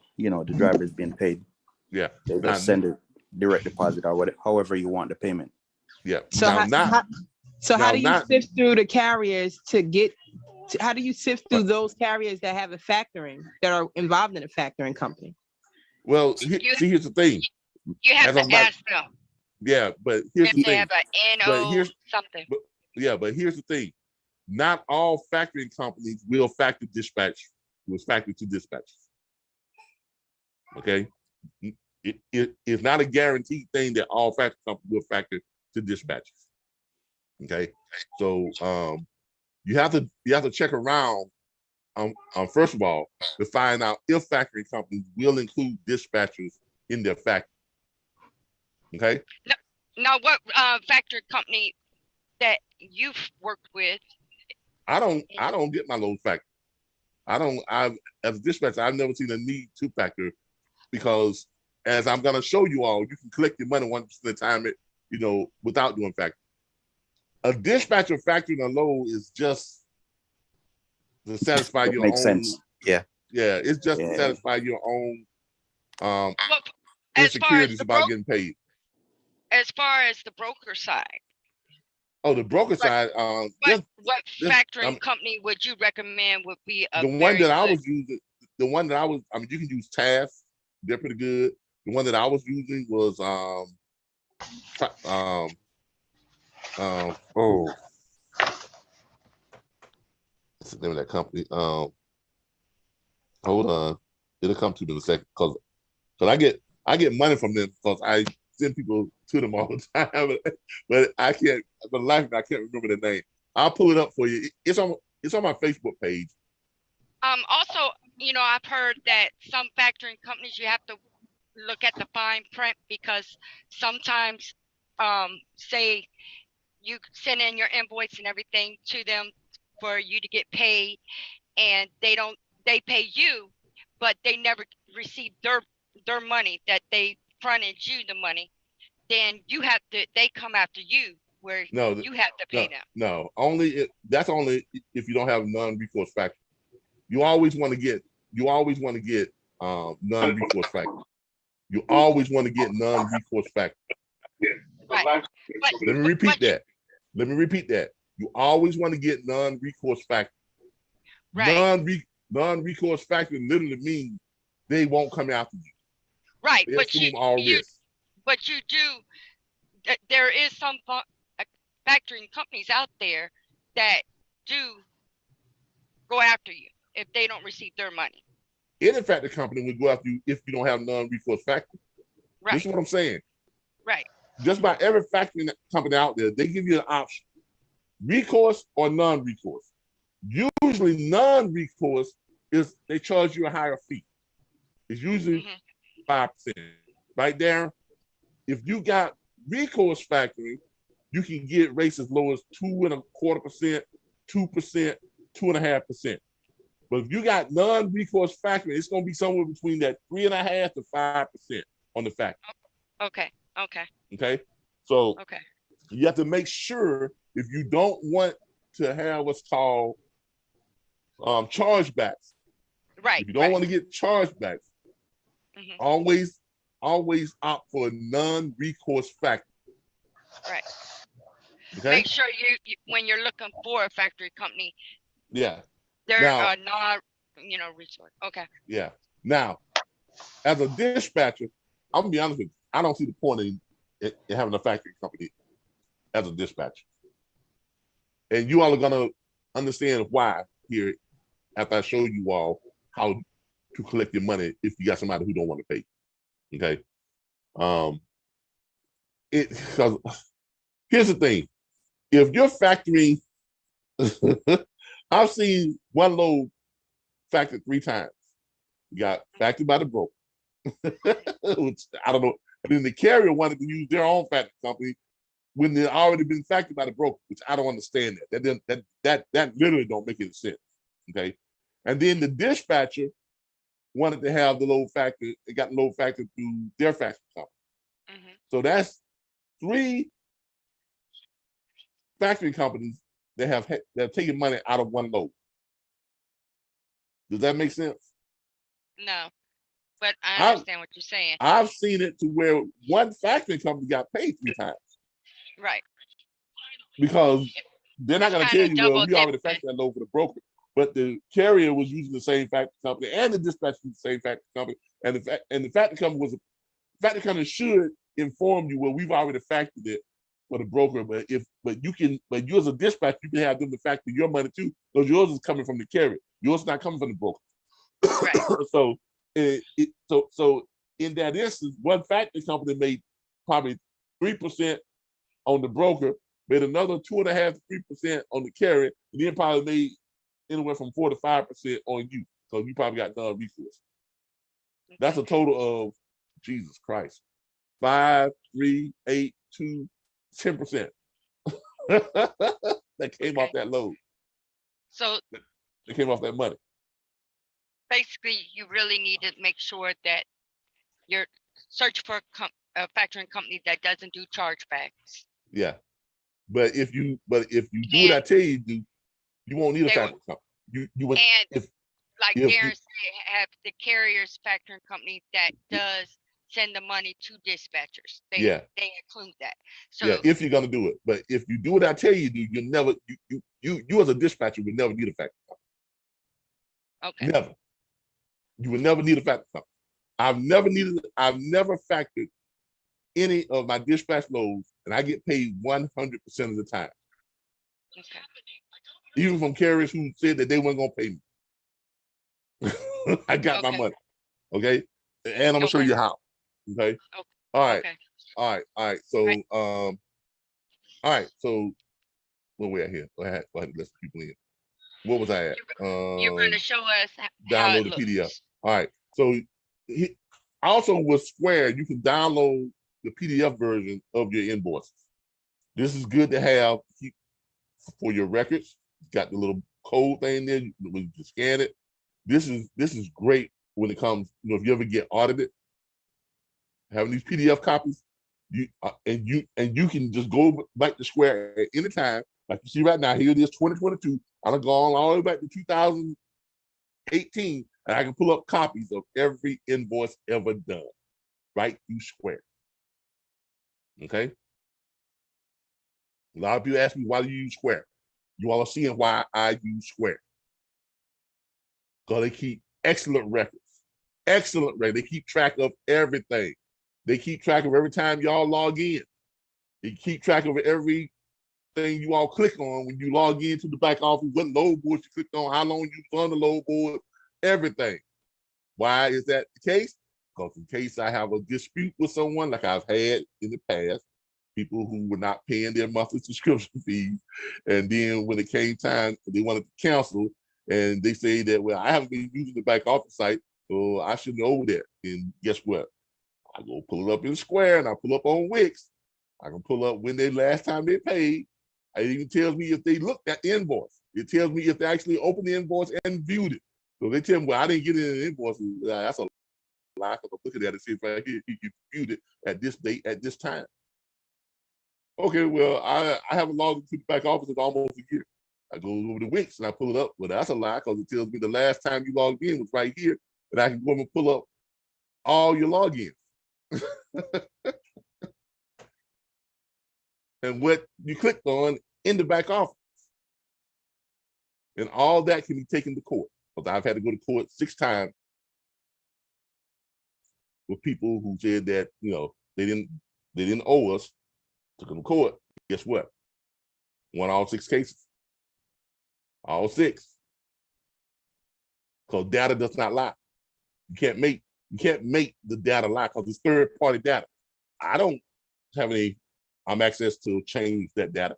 driver is being paid. Yeah, they just send a direct deposit or whatever, however you want the payment. Yeah. So how do you sift through the carriers to get? How do you sift through those carriers that have a factoring, that are involved in a factoring company? Well, here's the thing. You have to ask them. Yeah, but here's the thing. They have an NO something. But here's the thing. Not all factoring companies will factor dispatch. Was factored to dispatch. Okay, it's not a guaranteed thing that all factoring companies will factor to dispatches. Okay, so you have to check around. First of all, to find out if factoring companies will include dispatchers in their factory. Okay. Now, what factory company that you've worked with? I don't get my loads factored. As a dispatcher, I've never seen a need to factor, because as I'm gonna show you all, you can collect your money 1% of the time, without doing factoring. A dispatcher factoring a load is just to satisfy your own. Makes sense. Yeah. Yeah, it's just to satisfy your own insecurities about getting paid. As far as the broker side. Oh, the broker side. What factoring company would you recommend would be the one that I was using? The one that you can use TAF. They're pretty good. The one that I was using was what's the name of that company? Hold on, it'll come to me in a second, because I get money from them, because I send people to them all the time, but I can't. For the life of me, I can't remember the name. I'll pull it up for you. It's on my Facebook page. Also, I've heard that some factoring companies, you have to look at the fine print, because sometimes, say you send in your invoice and everything to them for you to get paid, and they pay you, but they never receive their money that they fronted you the money. Then they come after you, where you have to pay them. No, that's only if you don't have non-recourse factor. You always want to get non-recourse factor. You always want to get non-recourse factor. Right. Let me repeat that. You always want to get non-recourse factor. Right. Non-recourse factor literally means they won't come after you. Right, They assume all risk. But you do. There is some factoring companies out there that do go after you if they don't receive their money. Any factoring company will go after you if you don't have non-recourse factor. Right. This is what I'm saying. Right. just about every factoring company out there, they give you an option: recourse or non-recourse. Usually, non-recourse is they charge you a higher fee. It's usually 5%. Right there, if you got recourse factoring, you can get rates as low as 2.25%, 2%, 2.5%. But if you got non-recourse factoring, it's going to be somewhere between that 3.5% to 5% on the factor. Okay. Okay. So Okay. you have to make sure, if you don't want to have what's called chargebacks. Right. If you don't want to get chargebacks, always opt for a non-recourse factor. Right. Okay. Make sure you when you're looking for a factory company, Yeah. they're Now, not, resource. Okay. Yeah. Now, as a dispatcher, I'm gonna be honest with you, I don't see the point in having a factory company as a dispatcher. And you all are gonna understand why here after I show you all how to collect your money if you got somebody who don't want to pay. Okay. Because here's the thing: if you're factoring, I've seen one load factored 3 times. You got factored by the broker, which I don't know. And then the carrier wanted to use their own factoring company when they've already been factored by the broker, which I don't understand that. That literally don't make any sense. Okay. And then the dispatcher wanted to have the load factor, it got load factor through their factoring company. So that's 3 factory companies that have taken money out of one load. Does that make sense? No, but I understand what you're saying. I've seen it to where one factory company got paid 3 times. Right. Because they're not going to tell you, well, we already factored that load for the broker. But the carrier was using the same factory company, and the dispatcher was the same factory company, and the factory company should inform you, well, we've already factored it for the broker, but you as a dispatcher, you can have them to factor your money too, because yours is coming from the carrier. Yours is not coming from the broker. Right. So in that instance, one factory company made probably 3% on the broker, made another 2.5% to 3% on the carrier, and then probably made anywhere from 4 to 5% on you. So you probably got non-recourse. That's a total of, Jesus Christ, 5, 3, 8, 2, 10% that came off that load. So that came off that money. Basically, you really need to make sure that you're search for a factoring company that doesn't do chargebacks. Yeah, but if you do what I tell you to do, you won't need a factoring company. You would, and like Darren said, have the carrier's factoring company that does send the money to dispatchers. They include that. So if you're gonna do it, but if you do what I tell you to do, you never you as a dispatcher would never need a factoring company. Okay. Never. You would never need a factoring company. I've never factored any of my dispatch loads, and I get paid 100% of the time. Okay. Even from carriers who said that they weren't gonna pay me. I got my money. Okay. And I'm gonna show you how. Okay. All right. Okay. All right. So all right. So where we at here? Go ahead. Let people in. What was I at? You're gonna show us download the PDF. All right. So also with Square, you can download the PDF version of your invoices. This is good to have for your records. It's got the little code thing there when you scan it. This is great when it comes, if you ever get audited. Having these PDF copies, you can just go back to Square at any time. Like you see right now, here it is, 2022. I've gone all the way back to 2018, and I can pull up copies of every invoice ever done right through Square. Okay? A lot of people ask me, why do you use Square? You all are seeing why I use Square. Because they keep excellent records. Excellent records. They keep track of everything. They keep track of every time y'all log in. They keep track of everything you all click on when you log into the back office, what load board you clicked on, how long you was on the load board, everything. Why is that the case? Because in case I have a dispute with someone like I've had in the past, people who were not paying their monthly subscription fees. And then when it came time, they wanted to cancel, and they say that, well, I haven't been using the back office site, so I should know that. And guess what? I go pull it up in Square, and I pull up on Wix. I can pull up when they last time they paid. It even tells me if they looked at the invoice. It tells me if they actually opened the invoice and viewed it. So they tell me, well, I didn't get it in the invoice. That's a lie. I'm looking at it, see right here, you viewed it at this date, at this time. Okay, well, I haven't logged into the back office in almost a year. I go over to Wix and I pull it up. Well, that's a lie, because it tells me the last time you logged in was right here, and I can go over and pull up all your logins. And what you clicked on in the back office. And all that can be taken to court. Because I've had to go to court 6 times with people who said that, you know, they didn't owe us. Took them to court. Guess what? Won all 6 cases. All 6. Because data does not lie. You can't make the data lie, because it's third-party data. I don't have any access to change that data.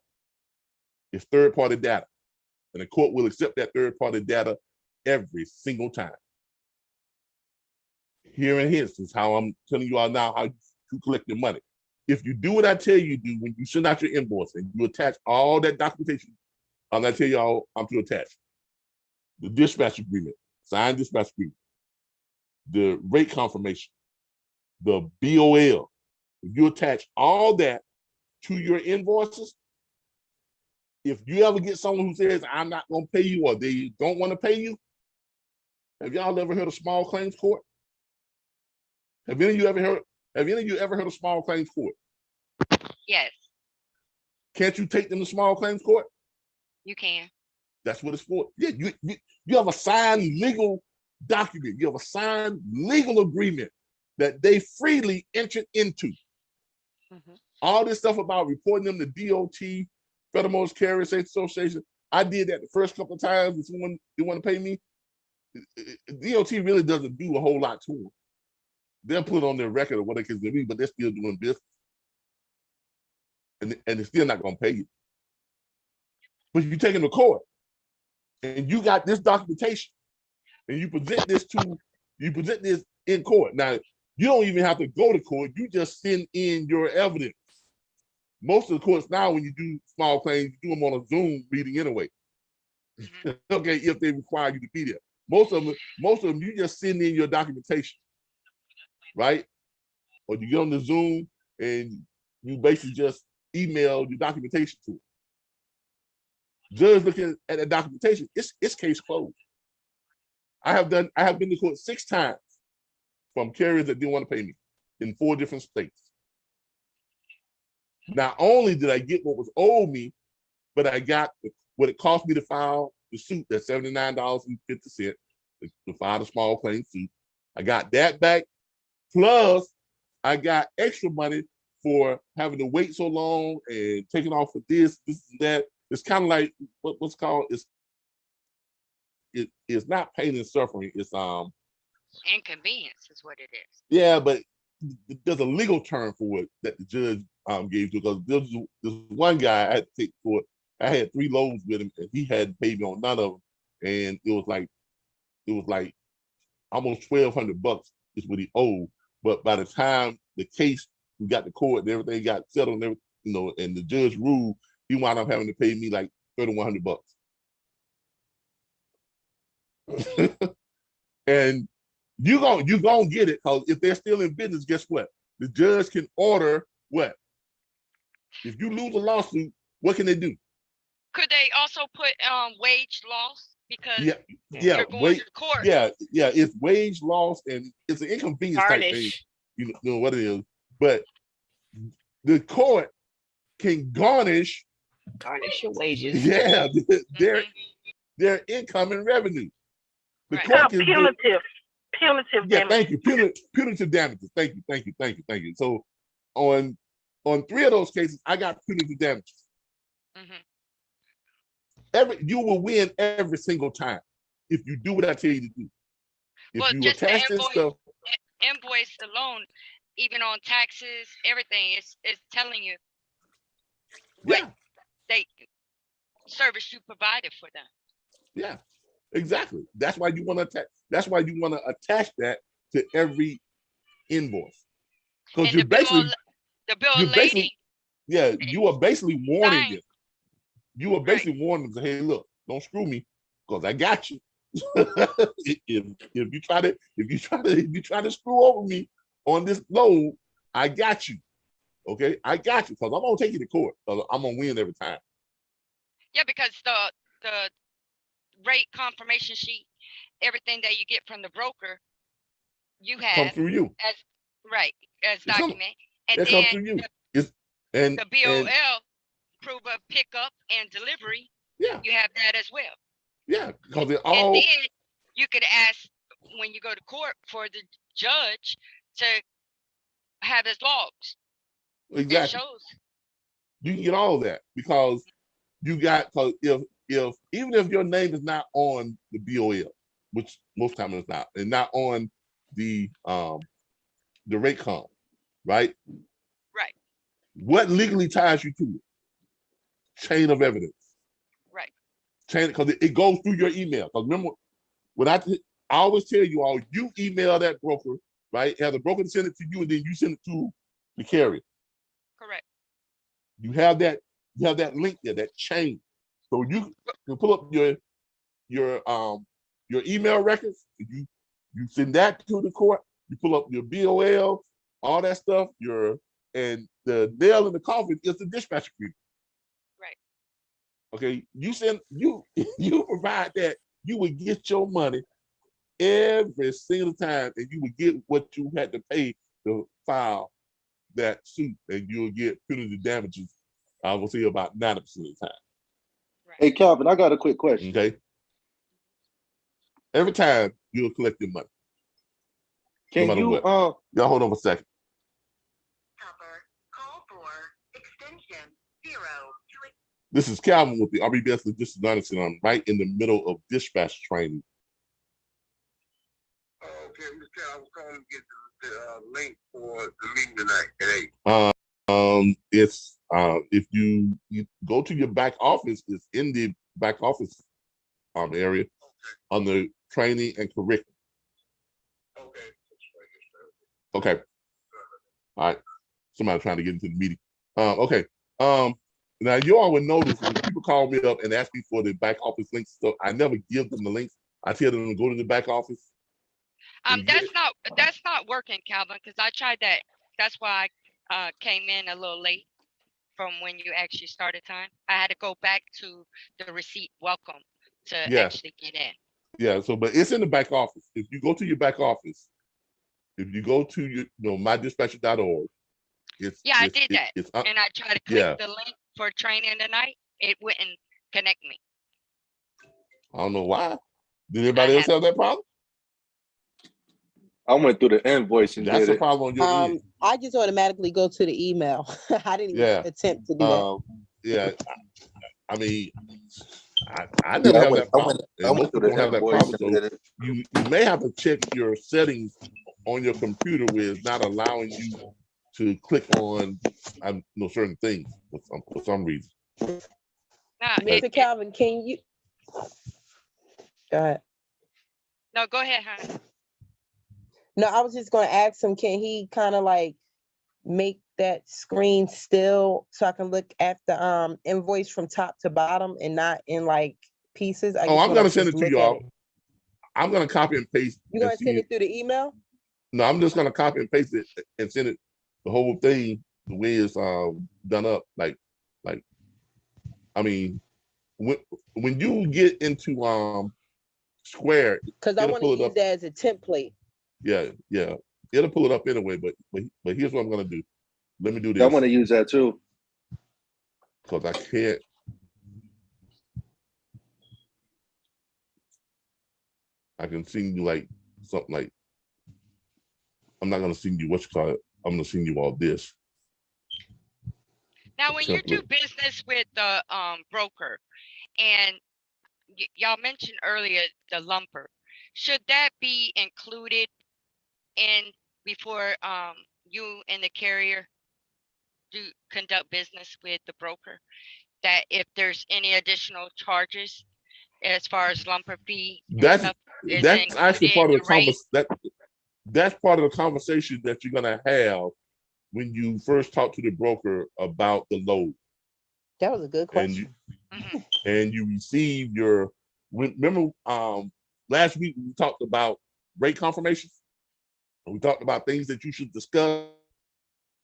It's third-party data. And the court will accept that third-party data every single time. Here in his is how I'm telling you all now how to collect your money. If you do what I tell you to do when you send out your invoice and you attach all that documentation, I'm gonna tell y'all I'm to attach the dispatch agreement, signed dispatch agreement, the rate confirmation, the BOL. If you attach all that to your invoices, if you ever get someone who says, I'm not gonna pay you, or they don't want to pay you, have y'all ever heard of small claims court? Have any of you ever heard of small claims court? Yes, Can't you take them to small claims court? you can. That's what it's for. Yeah, you have a signed legal document. You have a signed legal agreement that they freely entered into. All this stuff about reporting them to DOT, Federal Motor Carrier Safety Association, I did that the first couple of times. If someone didn't want to pay me, DOT really doesn't do a whole lot to them. They'll put on their record of what they can do, but they're still doing business. And they're still not going to pay you. But you take them to court, and you got this documentation, and you present this in court. Now, you don't even have to go to court. You just send in your evidence. Most of the courts now, when you do small claims, you do them on a Zoom meeting anyway. Okay, if they require you to be there. Most of them, you just send in your documentation, right? Or you get on the Zoom and you basically just email your documentation to them. Judge looking at the documentation, it's case closed. I have been to court 6 times from carriers that didn't want to pay me in 4 different states. Not only did I get what was owed me, but I got what it cost me to file the suit, that's $79.50 to file the small claim suit. I got that back, plus I got extra money for having to wait so long and taking off for this and that. It's kind of like what's called, it's not pain and suffering, it's Inconvenience is what it is. yeah, but there's a legal term for it that the judge gave to, because there's one guy I had to take for it. I had 3 loads with him, and he hadn't paid me on none of them, and it was like almost $1,200 is what he owed. But by the time the case, we got to court and everything got settled and everything, you know, and the judge ruled, he wound up having to pay me like $3,100. And you gonna get it, because if they're still in business, guess what? The judge can order what? If you lose a lawsuit, what can they do? Could they also put wage loss, because yeah, you're going to court? Yeah, it's wage loss, and it's an inconvenience type thing. You know what it is, but the court can garnish your wages. Yeah, their income and revenue. The Right. court can Punitive yeah, damage. thank you. Punitive damages. Thank you. So on 3 of those cases, I got punitive damages. You will win every single time if you do what I tell you to do. If Well, you just attach this stuff, invoice alone, even on taxes, everything, it's telling you what Yeah, they service you provided for them. yeah, exactly. That's why you want to attach. That's why you want to attach that to every invoice, because And the bill you're basically, lading yeah, you are basically warning sign, them. You are right? basically warning them. Hey, look, don't screw me, because I got you. if you try to screw over me on this load, I got you. Okay, I got you, because I'm gonna take you to court. 'Cause I'm gonna win every time. Yeah, because the rate confirmation sheet, everything that you get from the broker, you Come have through you. as right as It's come. document, and It comes then through you. It's and the BOL proof of pickup and delivery, yeah, you have that as well. yeah, because it And all then you could ask when you go to court for the judge to have his logs. It exactly. shows. You can get all of that because you got, because if even if your name is not on the BOL, which most times it's not, and not on the rate com, right? Right, What legally ties you to it? Chain of evidence. right. Chain, because it goes through your email. Because remember, when I always tell you all, you email that broker, right? Have the broker send it to you, and then you send it to the carrier. Correct. You have that link there, that chain. So you can pull up your email records. You send that to the court. You pull up your BOL, all that stuff. And the nail in the coffin is the dispatch agreement. Right. Okay, you provide that, you would get your money every single time, and you would get what you had to pay to file that suit, and you'll get punitive damages. I will say about 90% of the time. Right. Hey, Calvin, I got a quick question. Okay. Every time you'll collect your money. Can no matter you what. Y'all hold on a second. Call for extension 0. This is Calvin with the RBBS Logistics Center. I'm right in the middle of dispatch training. Okay, Mr. I was calling to get the link for the meeting tonight at 8. It's if you go to your back office, it's in the back office area on the training and curriculum. Okay. Okay. All right. Somebody trying to get into the meeting. Okay. Now you all would notice when people call me up and ask me for the back office links, so I never give them the links. I tell them to go to the back office. That's not working, Calvin, because I tried that. That's why I came in a little late from when you actually started time. I had to go back to the receipt welcome to actually get in. Yeah, so but it's in the back office. If you go to your back office, if you go to your mydispatcher.org, I did that. And I tried to click the link for training tonight. It wouldn't connect me. I don't know why. Did anybody else have that problem? I went through the invoice and That's did a problem on your end. I just automatically go to the email. I didn't even attempt to do that. Yeah, I mean, I never have that problem. And most people don't have that problem. So you may have to check your settings on your computer where it's not allowing you to click on certain things for some reason. Mr. Calvin, can you go ahead? No, go ahead, honey. No, I was just going to ask him, can he kind of like make that screen still so I can look at the invoice from top to bottom and not in like pieces? I'm going to send it to y'all. I'm going to copy and paste. You're going to send it through the email? No, I'm just going to copy and paste it and send it, the whole thing, the way it's done up. Like, I mean, when you get into Square, because I want to use that as a template. Yeah, it'll pull it up anyway. But here's what I'm gonna do. Let me do this. I want to use that too, because I can't. I can send you like something like. I'm not gonna send you what you call it. I'm gonna send you all this. Now, when you do business with the broker, and y'all mentioned earlier the lumper, should that be included in before you and the carrier conduct business with the broker, that if there's any additional charges as far as lumper fee and That's stuff is actually included part in of the the rate. that's part of the conversation that you're gonna have when you first talk to the broker about the load. That was a good question. And you receive your, remember last week we talked about rate confirmation. We talked about things that you should discuss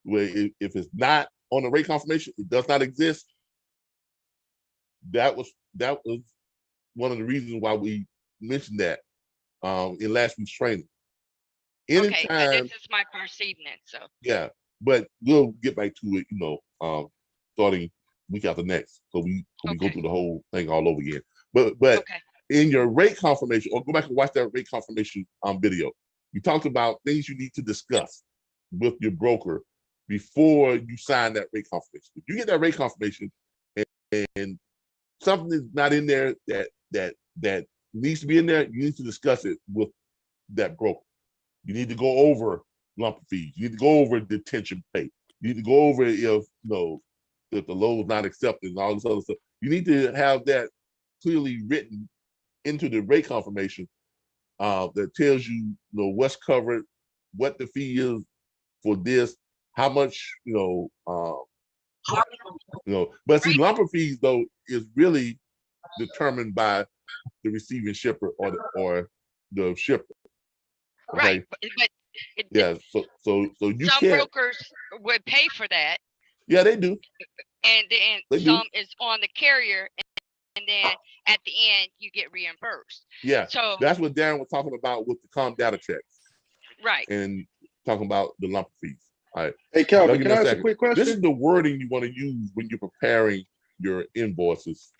where if it's not on the rate confirmation, it does not exist. That was one of the reasons why we mentioned that in last week's training. Okay, Anytime, this is my first evening, so. yeah, but we'll get back to it, starting week after next. So we go through the whole thing all over again. But Okay. in your rate confirmation, or go back and watch that rate confirmation video, you talked about things you need to discuss with your broker before you sign that rate confirmation. If you get that rate confirmation and something is not in there that needs to be in there, you need to discuss it with that broker. You need to go over lump fees. You need to go over detention pay. You need to go over if the load is not accepted and all this other stuff. You need to have that clearly written into the rate confirmation that tells you, what's covered, what the fee is for this, how much, but see, lumper fees though is really determined by the receiving shipper or the shipper. Okay? Right, but yeah, so you some can't. brokers would pay for that. Yeah, they do. And then some is on the carrier, and then at the end you get reimbursed. Yeah, so that's what Darren was talking about with the COM data checks. Right. And talking about the lump fees. All right. Hey, Calvin, can I ask a quick question? This is the wording you want to use when you're preparing your invoices.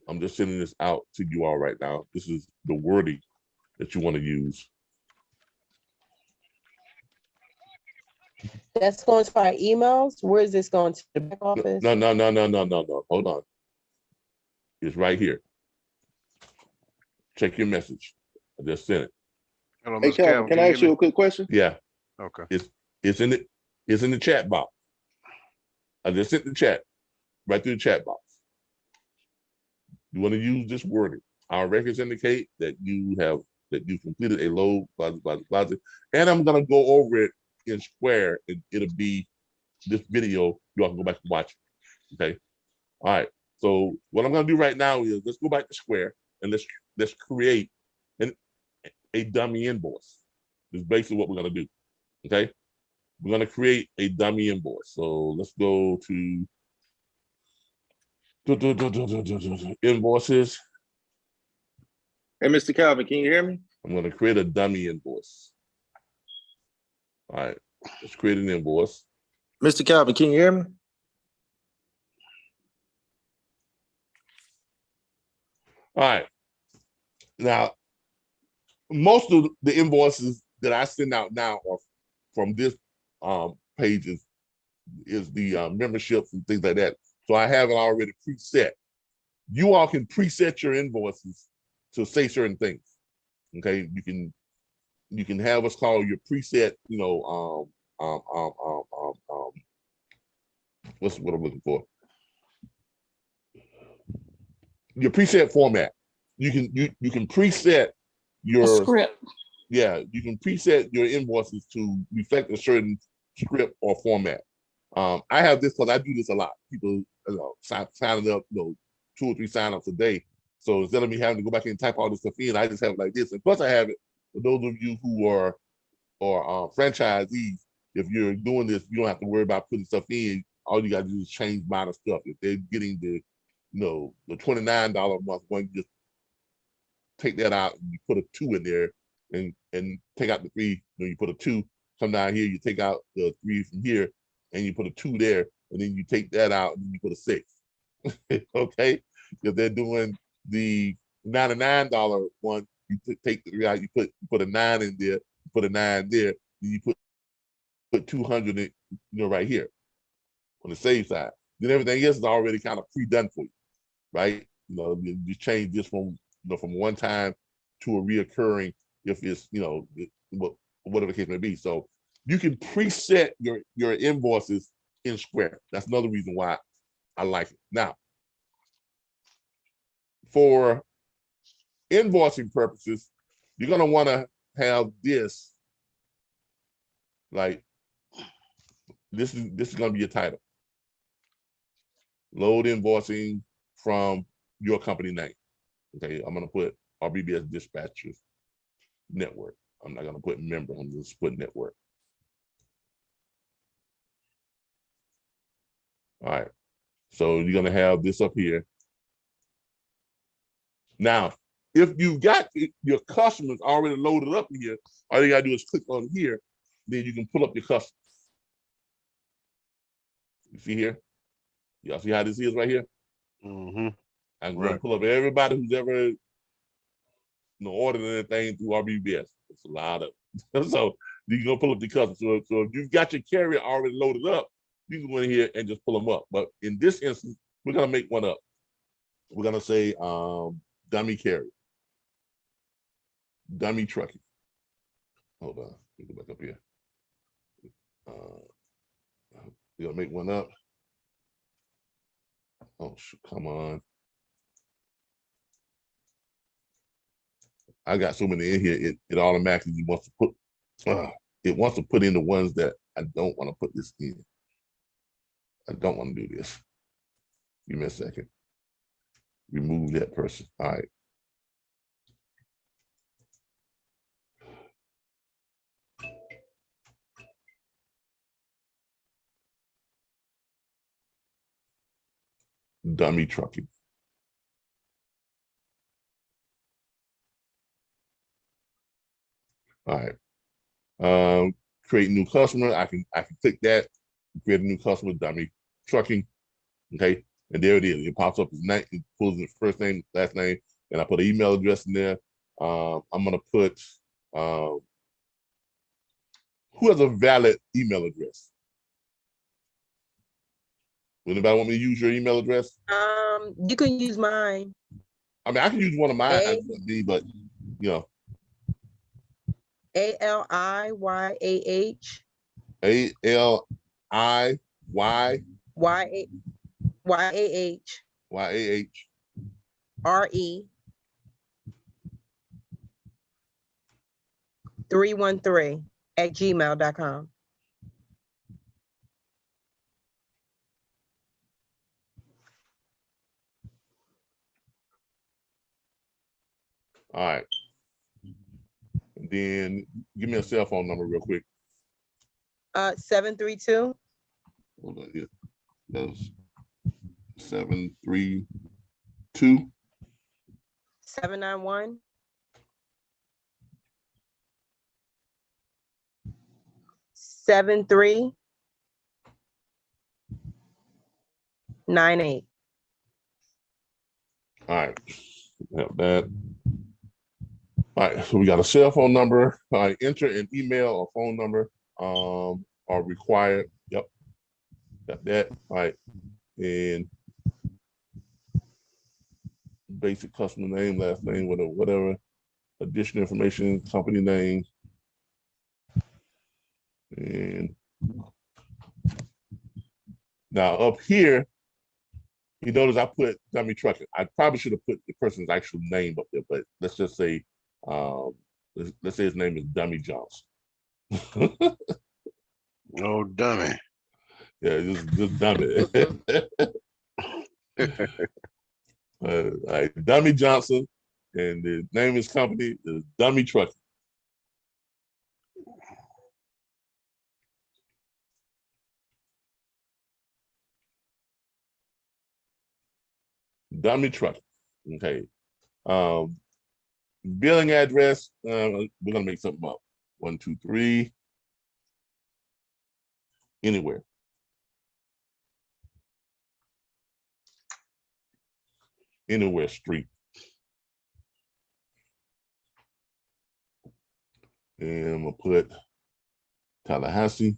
I'm just sending this out to you all right now. This is the wording that you want to use. That's going to our emails. Where is this going to? The back office? No. Hold on. It's right here. Check your message. I just sent it. Hello, hey, Calvin, can I ask you a quick question? Yeah. Okay. It's in the chat box. I just sent the chat right through the chat box. You want to use this wording. Our records indicate that you've completed a load, blah, blah, blah, blah. And I'm gonna go over it in Square, and it'll be this video. You all can go back and watch it. Okay. All right. So what I'm gonna do right now is let's go back to Square and let's create a dummy invoice. This is basically what we're gonna do. Okay. We're gonna create a dummy invoice. So let's go to invoices. Hey, Mr. Calvin, can you hear me? I'm gonna create a dummy invoice. All right, let's create an invoice. Mr. Calvin, can you hear me? All right. Now, most of the invoices that I send out now are from this pages is the memberships and things like that. So I have it already preset. You all can preset your invoices to say certain things. Okay, you can have what's called your preset, what's what I'm looking for? Your preset format. You can preset your script. Yeah, you can preset your invoices to reflect a certain script or format. I have this because I do this a lot. People signing up, 2 or 3 signups a day. So instead of me having to go back and type all this stuff in, I just have it like this. And plus I have it for those of you who are franchisees. If you're doing this, you don't have to worry about putting stuff in. All you got to do is change minor stuff. If they're getting the $29 a month one, you just take that out and you put a 2 in there and take out the 3. You put a 2. Come down here, you take out the 3 from here, and you put a 2 there, and then you take that out and you put a 6. Okay, if they're doing the $99 one, you take the 3 out, you put a 9 in there, you put a 9 there, then you put 200 in, right here on the safe side. Then everything else is already kind of pre-done for you, right? You change this from one time to a reoccurring if it's whatever the case may be. So you can preset your invoices in Square. That's another reason why I like it. Now, for invoicing purposes, you're gonna want to have this, like this is gonna be your title. Load invoicing from your company name. Okay, I'm gonna put RBBS Dispatchers Network. I'm not gonna put member, I'm just put network. All right, so you're gonna have this up here. Now, if you've got your customers already loaded up here, all you gotta do is click on here, then you can pull up your customers. You see here? Y'all see how this is right here? Mm-hmm. I'm gonna pull up everybody who's ever ordered anything through RBBS. It's a lot of so you can go pull up the customers. So if you've got your carrier already loaded up, you can go in here and just pull them up. But in this instance, we're gonna make one up. We're gonna say dummy carrier, dummy trucking. Hold on, let me go back up here. We're gonna make one up. Oh, come on. I got so many in here, it automatically wants to put, it wants to put in the ones that I don't want to put this in. I don't want to do this. Give me a second. Remove that person. All right. Dummy trucking. All right. Create new customer. I can click that, create a new customer, dummy trucking. Okay. And there it is. It pops up his name, it pulls his first name, last name, and I put an email address in there. I'm gonna put who has a valid email address? Anybody want me to use your email address? You can use mine. I mean, I can use one of mine, but you know. ALIYAH. ALIY. YAH. RE 313 at gmail.com. All right. And then give me a cell phone number real quick. 732. Hold on here. That's 732 791 7398. All right. Have that. All right, so we got a cell phone number. All right, enter an email or phone number are required. Yep, got that. All right, and basic customer name, last name, whatever. Additional information, company name, and now up here, you notice I put dummy trucking. I probably should have put the person's actual name up there, but let's just say, let's say his name is Dummy Johnson. Oh, dummy. Yeah, just dummy. All right, Dummy Johnson, and the name of his company is Dummy Trucking. Dummy Trucking. Okay. Billing address. We're gonna make something up. 123. Anywhere. Anywhere street. And I'm gonna put Tallahassee.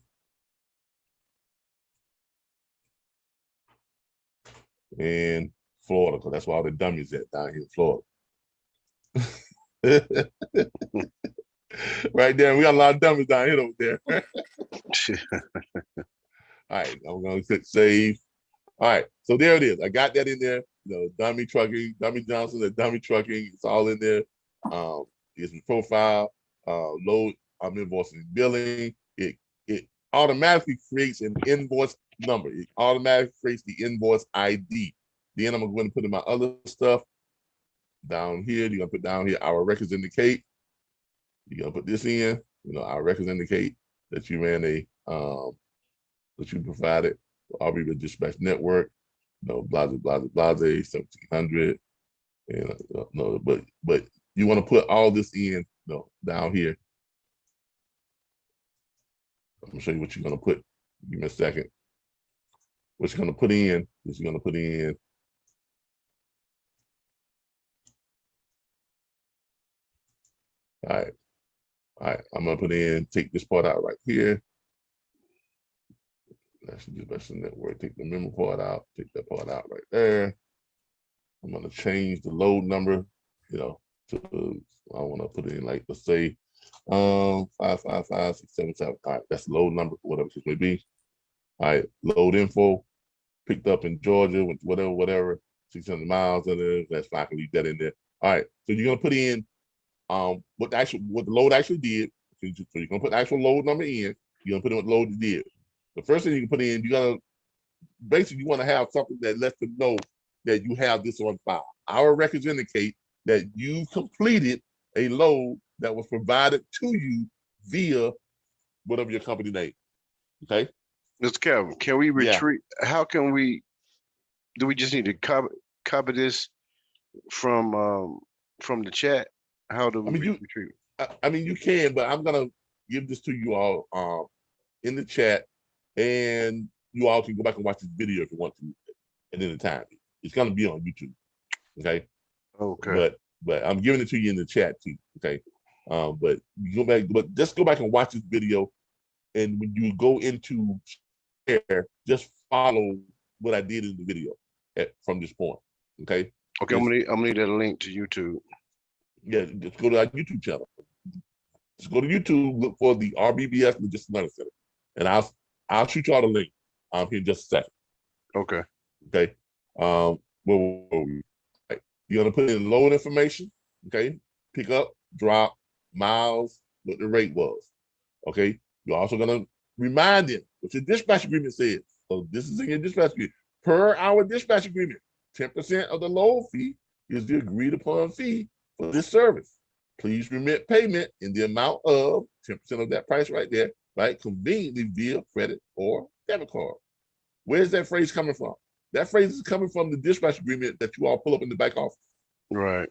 And Florida, because that's where all the dummies at down here in Florida. Right there, we got a lot of dummies down here over there. All right, I'm gonna click save. All right, so there it is. I got that in there. You know, Dummy Trucking, Dummy Johnson, and Dummy Trucking. It's all in there. It's my profile. Load. I'm invoicing billing. It automatically creates an invoice number. It automatically creates the invoice ID. Then I'm going to put in my other stuff down here. You're gonna put down here our records indicate. You're gonna put this in. You know, our records indicate that you ran a that you provided RBBS dispatch network. You know, blah blah blah 1700. And no, but you want to put all this in, you know, down here. I'm gonna show you what you're gonna put. Give me a second. What you're gonna put in is you're gonna put in all right. All right, I'm gonna put in, take this part out right here. That's the network. Take the memory part out, take that part out right there. I'm gonna change the load number, you know, to I wanna put it in like, let's say 555677. All right, that's the load number, whatever it may be. All right, load info, picked up in Georgia, with whatever, 600 miles in there. That's fine, I can leave that in there. All right, so you're gonna put in what the load actually did. So you're gonna put the actual load number in. You're gonna put in what the load did. The first thing you can put in, you want to have something that lets them know that you have this on file. Our records indicate that you completed a load that was provided to you via whatever your company name. Okay. Mr. Calvin, can we retrieve? How can we? Do we just need to copy this from the chat? How do we retrieve it? I mean, you can, but I'm gonna give this to you all in the chat, and you all can go back and watch this video if you want to at any time. It's gonna be on YouTube. Okay. Okay. But I'm giving it to you in the chat too. Okay. But you go back, but just go back and watch this video, and when you go into share, just follow what I did in the video from this point. Okay. Okay. I'm gonna need that link to YouTube. Yeah, just go to our YouTube channel. Just go to YouTube, look for the RBBS Logistics Learning Center, and I'll shoot you all the link here in just a second. Okay. Okay. Where were we? Right. You're gonna put in load information. Okay. Pick up, drop, miles, what the rate was. Okay. You're also gonna remind them what your dispatch agreement says. So this is in your dispatch agreement. Per our dispatch agreement, 10% of the load fee is the agreed upon fee for this service. Please remit payment in the amount of 10% of that price right there, right? Conveniently via credit or debit card. Where's that phrase coming from? That phrase is coming from the dispatch agreement that you all pull up in the back office. Right.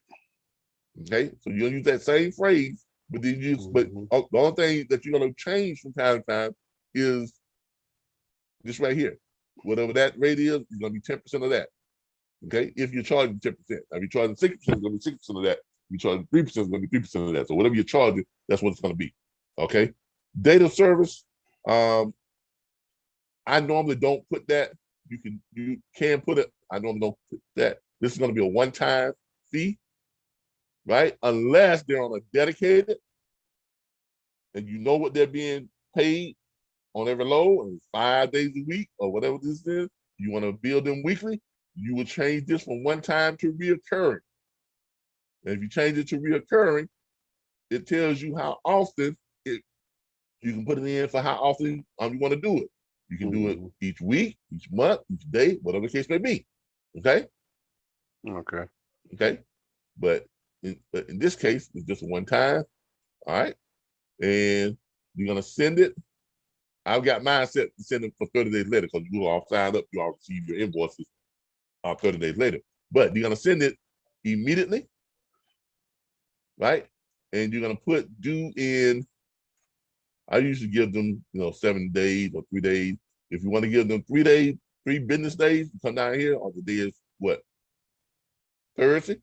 Okay, so you'll use that same phrase, but then but the only thing that you're gonna change from time to time is this right here. Whatever that rate is, it's gonna be 10% of that. Okay, if you're charging 10%. Now, if you're charging 6%, it's gonna be 6% of that. If you're charging 3%, it's gonna be 3% of that. So whatever you're charging, that's what it's gonna be. Okay. Date of service. I normally don't put that. You can put it. I normally don't put that. This is gonna be a one-time fee, right? Unless they're on a dedicated and you know what they're being paid on every load, and 5 days a week or whatever this is. You want to bill them weekly. You will change this from one time to reoccurring. And if you change it to reoccurring, it tells you how often you can put it in for how often you want to do it. You can do it each week, each month, each day, whatever the case may be. Okay? Okay. Okay. But in this case, it's just one time. All right. And you're going to send it. I've got mine set to send it for 30 days later because you all signed up, you all receive your invoices 30 days later. But you're going to send it immediately, right? And you're going to put due in, I usually give them, 7 days or 3 days. If you want to give them 3 days, 3 business days, you come down here on the day is what? Thursday,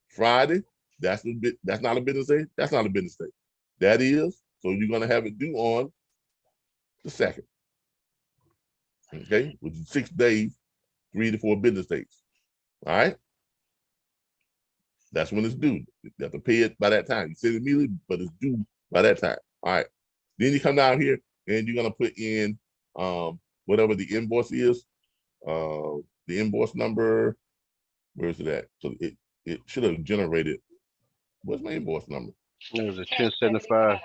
Friday. That's not a business day. That's not a business day. That is, so you're going to have it due on the 2nd. Okay, which is 6 days, 3 to 4 business days. All right. That's when it's due. You have to pay it by that time. You send it immediately, but it's due by that time. All right. Then you come down here and you're gonna put in what whatever the invoice is, the invoice number, where is it at? So it should have generated, what's my invoice number? It was a 1075.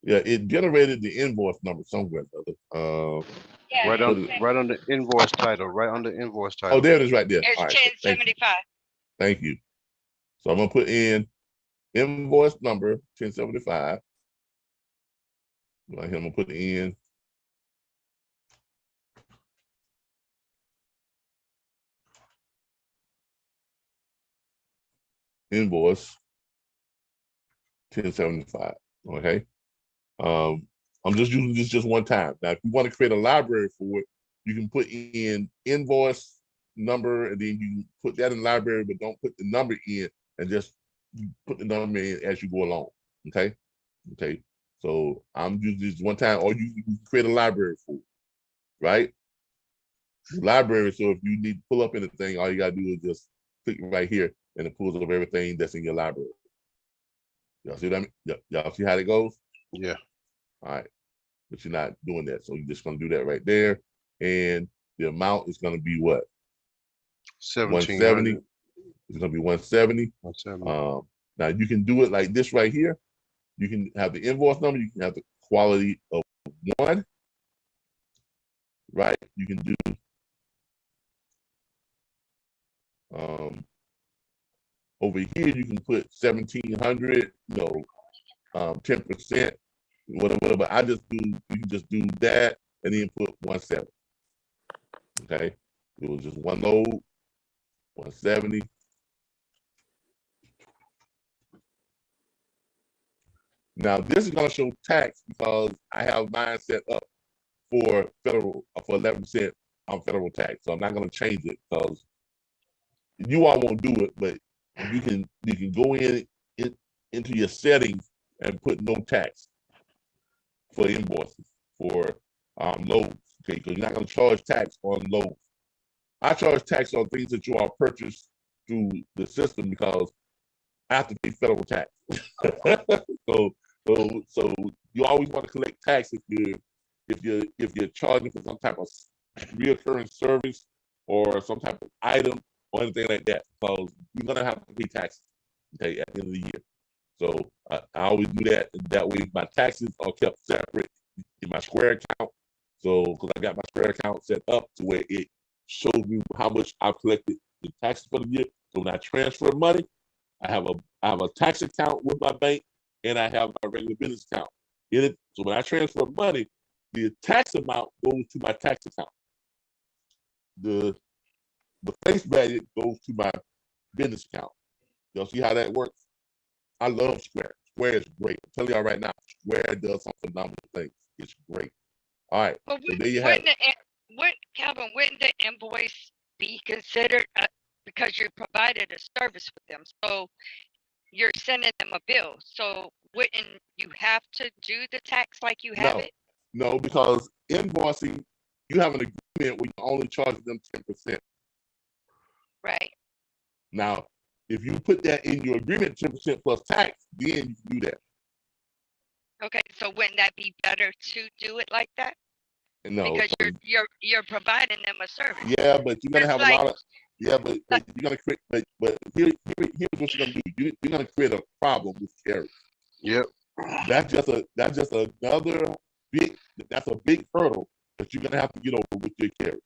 Yeah, it generated the invoice number somewhere. Right on the invoice title. Right on the invoice title. Oh, there it is right there. It's All right, 1075. Thank you. So I'm gonna put in invoice number 1075. Right here, I'm gonna put in invoice 1075. Okay. I'm just using this just one time. Now, if you want to create a library for it, you can put in invoice number, and then you put that in library, but don't put the number in, and just put the number in as you go along. Okay. Okay. So I'm using this one time, or you can create a library for it, right? The library. So if you need to pull up anything, all you gotta do is just click right here, and it pulls up everything that's in your library. Y'all see what I mean? Y'all see how it goes? Yeah. All right, but you're not doing that, so you're just gonna do that right there, and the amount is gonna be what? 170. It's gonna be 170. 170. Now you can do it like this right here. You can have the invoice number. You can have the quality of 1. Right? You can do over here. You can put 1,700. 10%. Whatever, but I just do, you can just do that and then put 170. Okay, it was just one load, 170. Now this is gonna show tax because I have mine set up for federal, for 11% on federal tax. So I'm not gonna change it because you all won't do it, but you can go into your settings and put no tax for invoices, for loads, okay? Because you're not going to charge tax on loads. I charge tax on things that you all purchase through the system because I have to pay federal tax. so you always want to collect tax if you're charging for some type of reoccurring service or some type of item or anything like that, because you're gonna have to pay taxes, okay, at the end of the year. So I always do that, and that way my taxes are kept separate in my Square account. So because I got my Square account set up to where it shows me how much I've collected the taxes for the year. So when I transfer money, I have a tax account with my bank, and I have my regular business account in it. So when I transfer money, the tax amount goes to my tax account. The face value goes to my business account. Y'all see how that works? I love Square. Square is great. I'm telling y'all right now, Square does some phenomenal things. It's great. All right. But so there you have it. Calvin, wouldn't the invoice be considered because you provided a service with them? So you're sending them a bill. So wouldn't you have to do the tax like you have it? No, because invoicing, you have an agreement where you only charge them 10%. Right. Now, if you put that in your agreement, 10% plus tax, then you can do that. Okay, so wouldn't that be better to do it like that? No, because you're providing them a service. Yeah, but you're gonna have a lot of but you're gonna create but here's what you're gonna do. You're gonna create a problem with carriers. Yep. That's just another big hurdle that you're gonna have to get over with your carriers.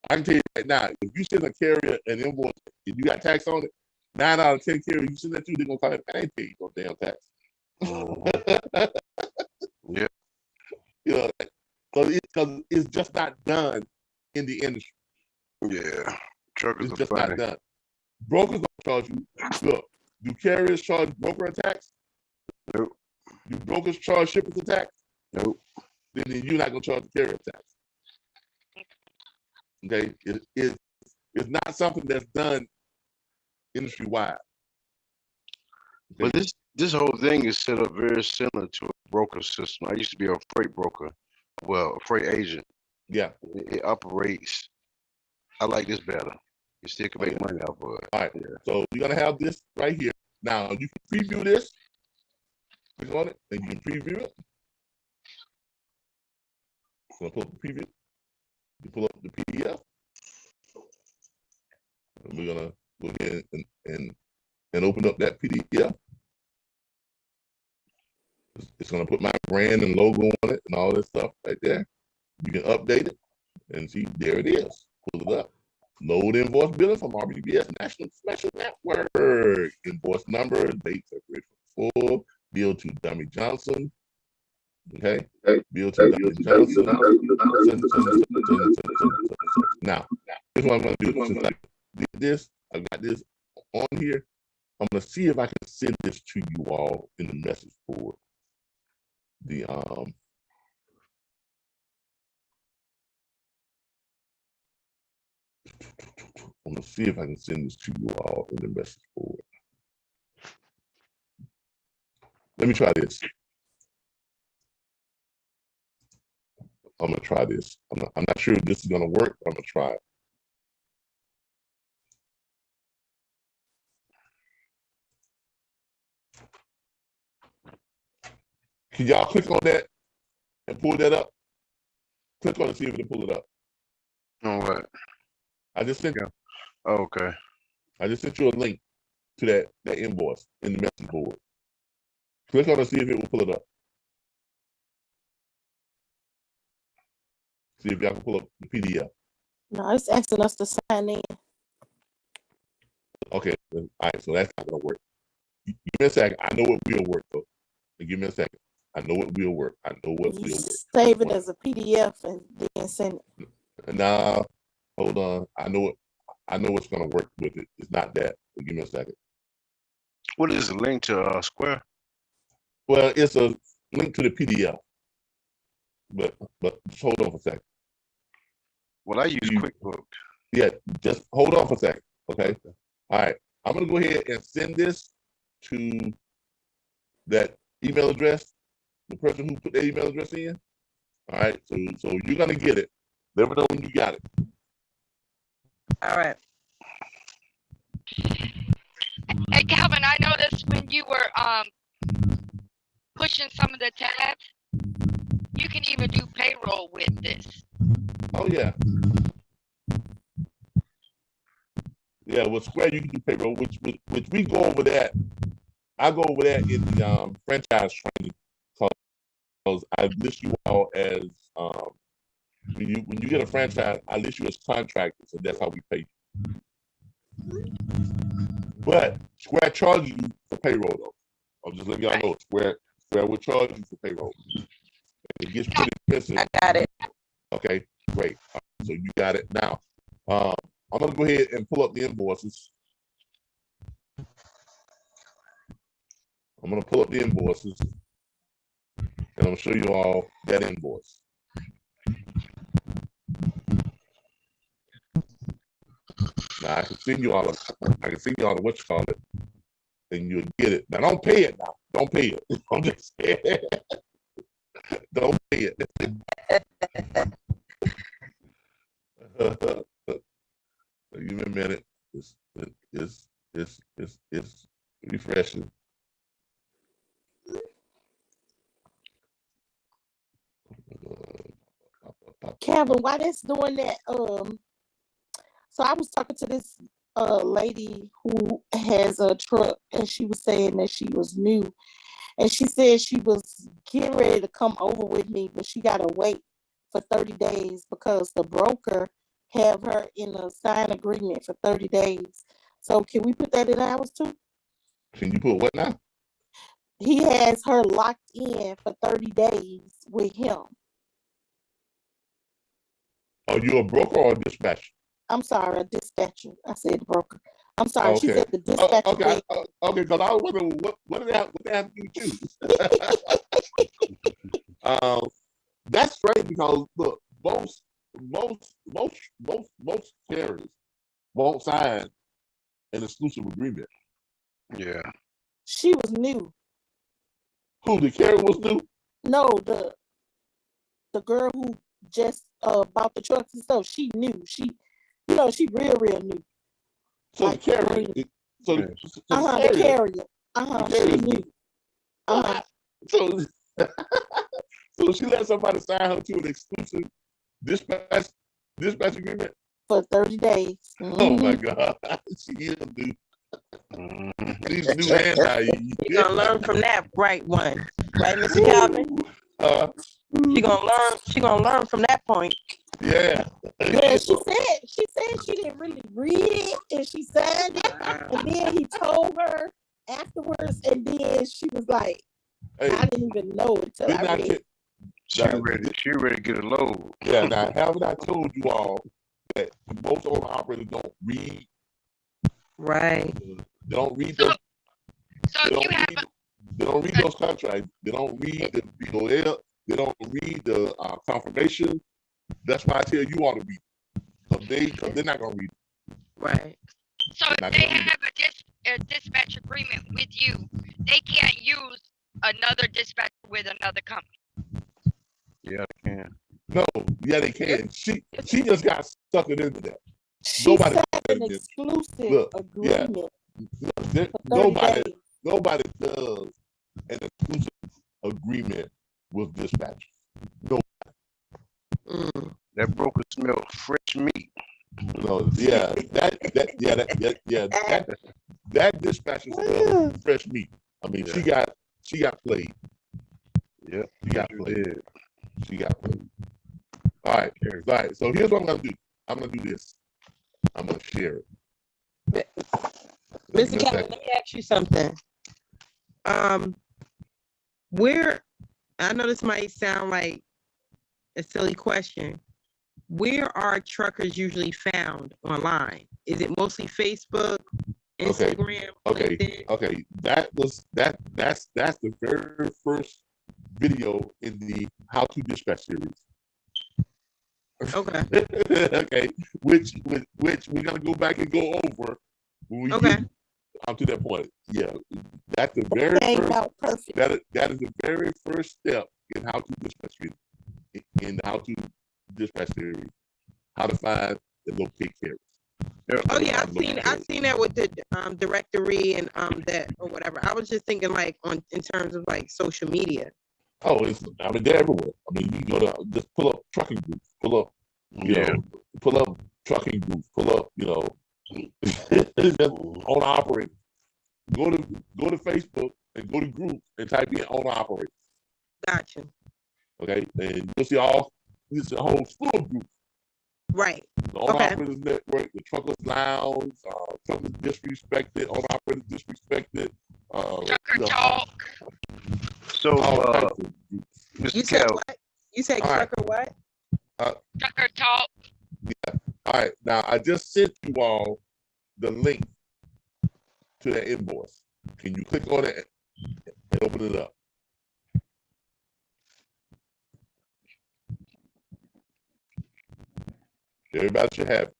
I can tell you right now, if you send a carrier an invoice and you got tax on it, 9 out of 10 carriers you send that to, they're gonna call it, I ain't paying no damn tax. Yeah. You know, because it's just not done in the industry. Yeah. Truckers it's are just funny. not done. Brokers don't charge you. Look, do carriers charge broker a tax? Nope. Do brokers charge shippers a tax? Nope. Then you're not gonna charge the carrier a tax. Okay, it's not something that's done industry wide. Okay? But this whole thing is set up very similar to a broker system. I used to be a freight broker, well, a freight agent. Yeah, it operates. I like this better. You still can make money off of it. All right. Yeah. So you're gonna have this right here. Now you can preview this. Click on it, and you can preview it. Gonna pull up the preview. You pull up the PDF. And we're gonna go ahead and open up that PDF. It's gonna put my brand and logo on it and all this stuff right there. You can update it and see there it is. Pull it up. Load invoice billing from RBBS National Special Network. Invoice number, date separated from full. Bill to Dummy Johnson. Okay. Bill to Dummy Johnson. Now, here's what I'm gonna do. Since I did this, I've got this on here. I'm gonna see if I can send this to you all in the message board. I'm gonna see if I can send this to you all in the message board. Let me try this. I'm gonna try this. I'm not sure if this is gonna work. I'm gonna try it. Can y'all click on that and pull that up? Click on it, see if it'll pull it up. On what? I just sent you. Oh, okay. I just sent you a link to that invoice in the message board. Click on it, see if it will pull it up. See if y'all can pull up the PDF. No, it's asking us to sign in. Okay, all right, so that's not gonna work. Give me a second. I know it will work though. Give me a second. I know it will work. I know what will work. Save it as a PDF and then send it. Nah, hold on. I know it's gonna work with it. It's not that. But give me a second. What is the link to Square? Well, it's a link to the PDF. But just hold on for a second. Well, I use QuickBooks. Yeah, just hold on for a second. Okay. All right. I'm gonna go ahead and send this to that email address, the person who put their email address in. All right. So you're gonna get it. Let me know when you got it. All right. Hey, Calvin, I noticed when you were pushing some of the tabs, you can even do payroll with this. Oh yeah. Yeah, with Square you can do payroll, which we go over that. I go over that in the franchise training because I list you all as when you get a franchise, I list you as contractors, so that's how we pay you. But Square charges you for payroll though. I'm just letting y'all know Square will charge you for payroll. It gets pretty expensive. I got it. Okay, great. So you got it now. I'm gonna go ahead and pull up the invoices. I'm gonna pull up the invoices, and I'm gonna show you all that invoice. Now I can send you all the what you call it, and you'll get it. Now don't pay it now. Don't pay it. I'm just saying. Don't pay it. Give me a minute. It's refreshing. Kevin, why that's doing that? So I was talking to this lady who has a truck, and she was saying that she was new, and she said she was getting ready to come over with me, but she gotta wait for 30 days because the broker have her in a signed agreement for 30 days. So can we put that in ours too? Can you put what now? He has her locked in for 30 days with him. Are you a broker or a dispatcher? I'm sorry, a dispatcher. I said broker. I'm sorry, okay. She said the dispatcher. Okay, because I was wondering what did they have to do with you? That's great because look, most carriers won't sign an exclusive agreement. Yeah. She was new. Who, the carrier was new? No, the girl who just bought the trucks and stuff, she knew. She real new. So like, the carrier. The carrier. She knew. So So she let somebody sign her to an exclusive dispatch agreement. For 30 days. Oh my God, she is new. She's new and naive. You're gonna learn from that right one, right, Mr. Calvin? She gonna learn from that point. Yeah. Yeah, she said she didn't really read it, and she signed it, and then he told her afterwards, and then she was like, I didn't even know until I read it. She ready to get a load. Yeah, now haven't I told you all that most owner operators don't read? Right. They don't read those. So if you have They don't read those contracts. They don't read the BOL. They don't read the confirmation. That's why I tell you all to read it. Because they're not gonna read it. Right. So if they have a dispatch agreement with you, they can't use another dispatcher with another company. Yeah, they can. No, yeah, they can. She just got suckered into that. She signed an exclusive agreement. Yeah, nobody does an exclusive agreement with dispatchers. Nobody. That broker smelled fresh meat. No, yeah, that dispatcher smelled fresh meat. I mean, she got played. Yeah, she got played. She got played. All right. So here's what I'm gonna do. I'm gonna do this. I'm gonna share it. Mr. Calvin, let me ask you something. Where, I know this might sound like a silly question. Where are truckers usually found online? Is it mostly Facebook, Instagram? Okay. That's the very first video in the How to Dispatch series. Okay. Okay. Which we're gonna go back and go over when we get up to that point. Yeah, that's the very first. That is the very first step in How to Dispatch in the How to Dispatch series. How to find and locate carriers. Oh yeah, I've seen that with the directory and that or whatever. I was just thinking like in terms of like social media. Oh, they're everywhere. I mean, you go to just pull up trucking groups, pull up trucking groups, pull up, owner operators. Go to Facebook and go to groups and type in owner operators. Gotcha. Okay, and you'll see a whole slew of groups. Right. The owner operators network, the truckers lounge, truckers disrespected, owner operators disrespected. Trucker talk. So, you said what? You said trucker what? Trucker talk. Yeah. All right. Now I just sent you all the link to that invoice. Can you click on it and open it up? Everybody should have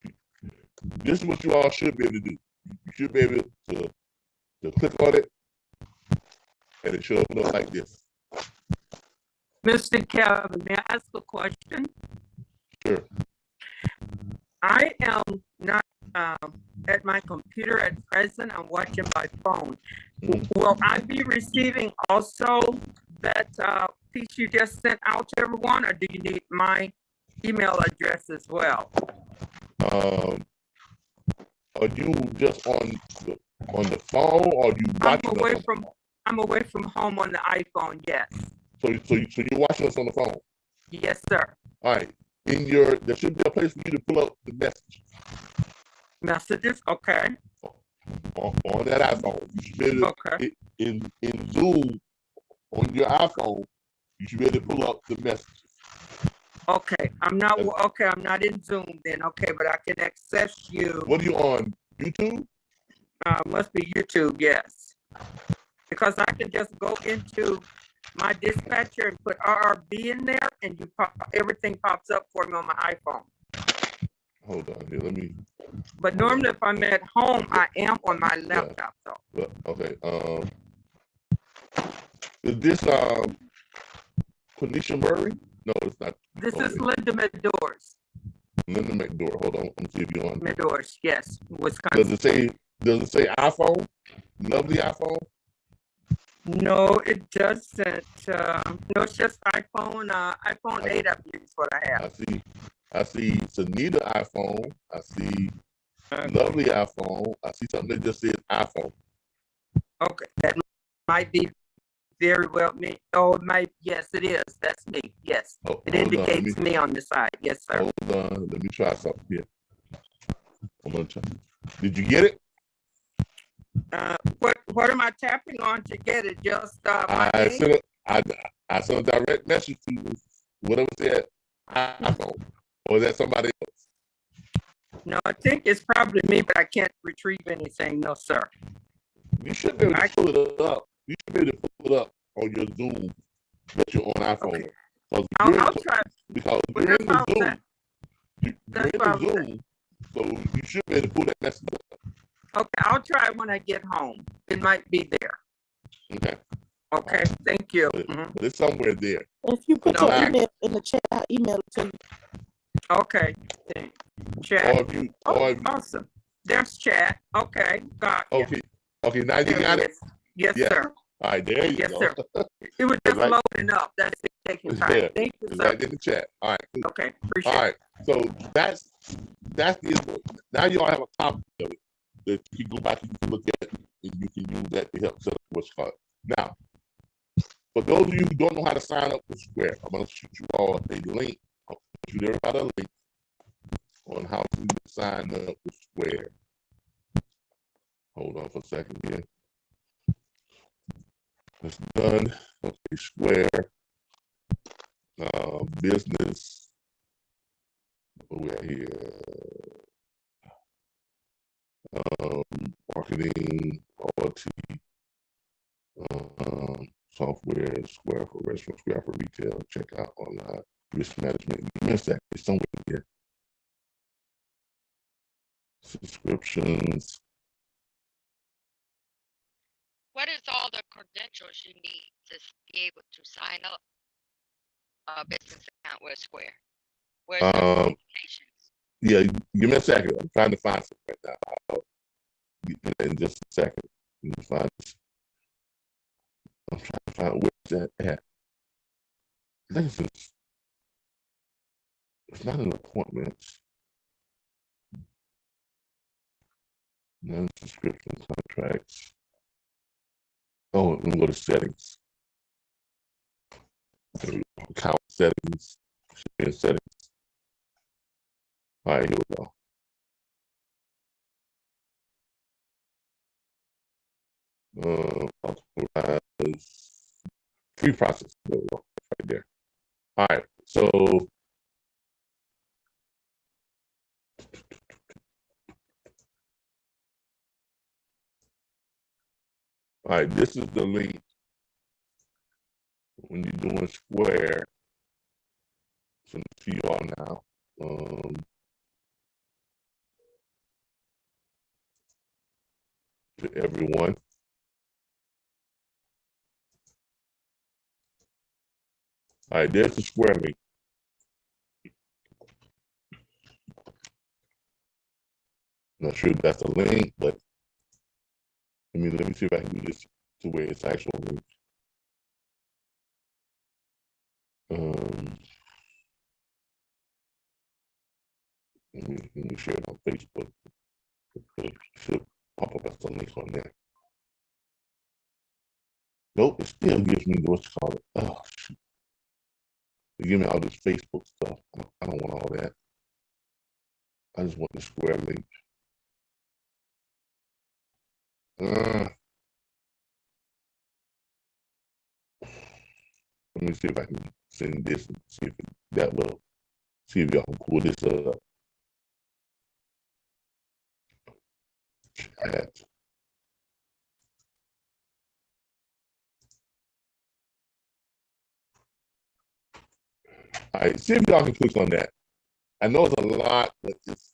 it. This is what you all should be able to do. You should be able to click on it, and it should open up like this. Mr. Calvin, may I ask a question? Sure. I am not at my computer at present. I'm watching my phone. Will I be receiving also that piece you just sent out to everyone, or do you need my email address as well? Are you just on the phone, or you watching? I'm away from home on the iPhone. Yes. So you're watching us on the phone? Yes, sir. All right. There should be a place for you to pull up the messages. Messages, okay. On that iPhone, you should be able to, in Zoom on your iPhone, you should be able to pull up the messages. Okay, I'm not in Zoom then. Okay, but I can access you. What are you on? YouTube? Must be YouTube, yes. Because I can just go into my dispatcher and put RRB in there, and everything pops up for me on my iPhone. Hold on here, let me. But normally, if I'm at home, I am on my laptop, though. Okay. Is this Quenisha Murray? No, it's not. This is Linda Medors. Linda McDoor. Hold on, let me see if you're on. Medors, yes, Wisconsin. Does it say iPhone? Lovely iPhone? No, it doesn't. No, it's just iPhone. iPhone 8, I believe is what I have. I see Sunita iPhone. I see Lovely iPhone. I see something that just says iPhone. Okay, that might be very well me. Oh, it might. Yes, it is. That's me. Yes, it indicates me on the side. Yes, sir. Hold on. Let me try something here. I'm gonna try. Did you get it? What am I tapping on to get it? Just I sent a direct message to you. Whatever said iPhone. Or is that somebody else? No, I think it's probably me, but I can't retrieve anything. No, sir. You should be able to pull it up. You should be able to pull it up on your Zoom that you're on iPhone. Okay. I'll try. Because you're in the Zoom. You're in the Zoom. So you should be able to pull that message up. Okay, I'll try when I get home. It might be there. Okay. Okay, thank you. But it's somewhere there. If you put your email in the chat, I'll email it to you. Okay. Chat. Awesome. There's chat. Okay, got it. Okay, now you got it? Yes, sir. All right, there you go. Yes, sir. It was just loading up. That's it, taking time. There. Thank you, It's sir. right in the chat. All right. Cool. Okay, appreciate it. All right. So that's the now you all have a copy of it that you can go back and you can look at and you can use that to help set up what's called. Now, for those of you who don't know how to sign up with Square, I'm gonna shoot you all a link. I'll shoot everybody a link on how to sign up with Square. Hold on for a second here. It's done. Okay, Square. Business. Where we at here? Marketing, quality, software, Square for restaurant, Square for retail, checkout online, risk management. Give me a second, it's somewhere here. Subscriptions. What is all the credentials you need to be able to sign up a business account with Square? Where's the applications? Yeah, give me a second. I'm trying to find something right now. In just a second. I'm trying to find where's that at. I think it's not in appointments. Non-subscription contracts. Oh, let me go to settings. Account settings. Should be in settings. All right, here we go. Free process. There we go. Right there. All right. So all right, this is the link when you're doing Square. Send it to you all now. To everyone. All right, there's the Square link. Not sure if that's a link, but let me see if I can do this to where it's actual link. Let me share it on Facebook. It should pop up as a link on there. Nope, it still gives me what's called. Oh shoot! They give me all this Facebook stuff. I don't want all that. I just want the Square link. Let me see if I can send this and see if that will. See if y'all can pull this up. Chat. All right, see if y'all can click on that. I know it's a lot, but it's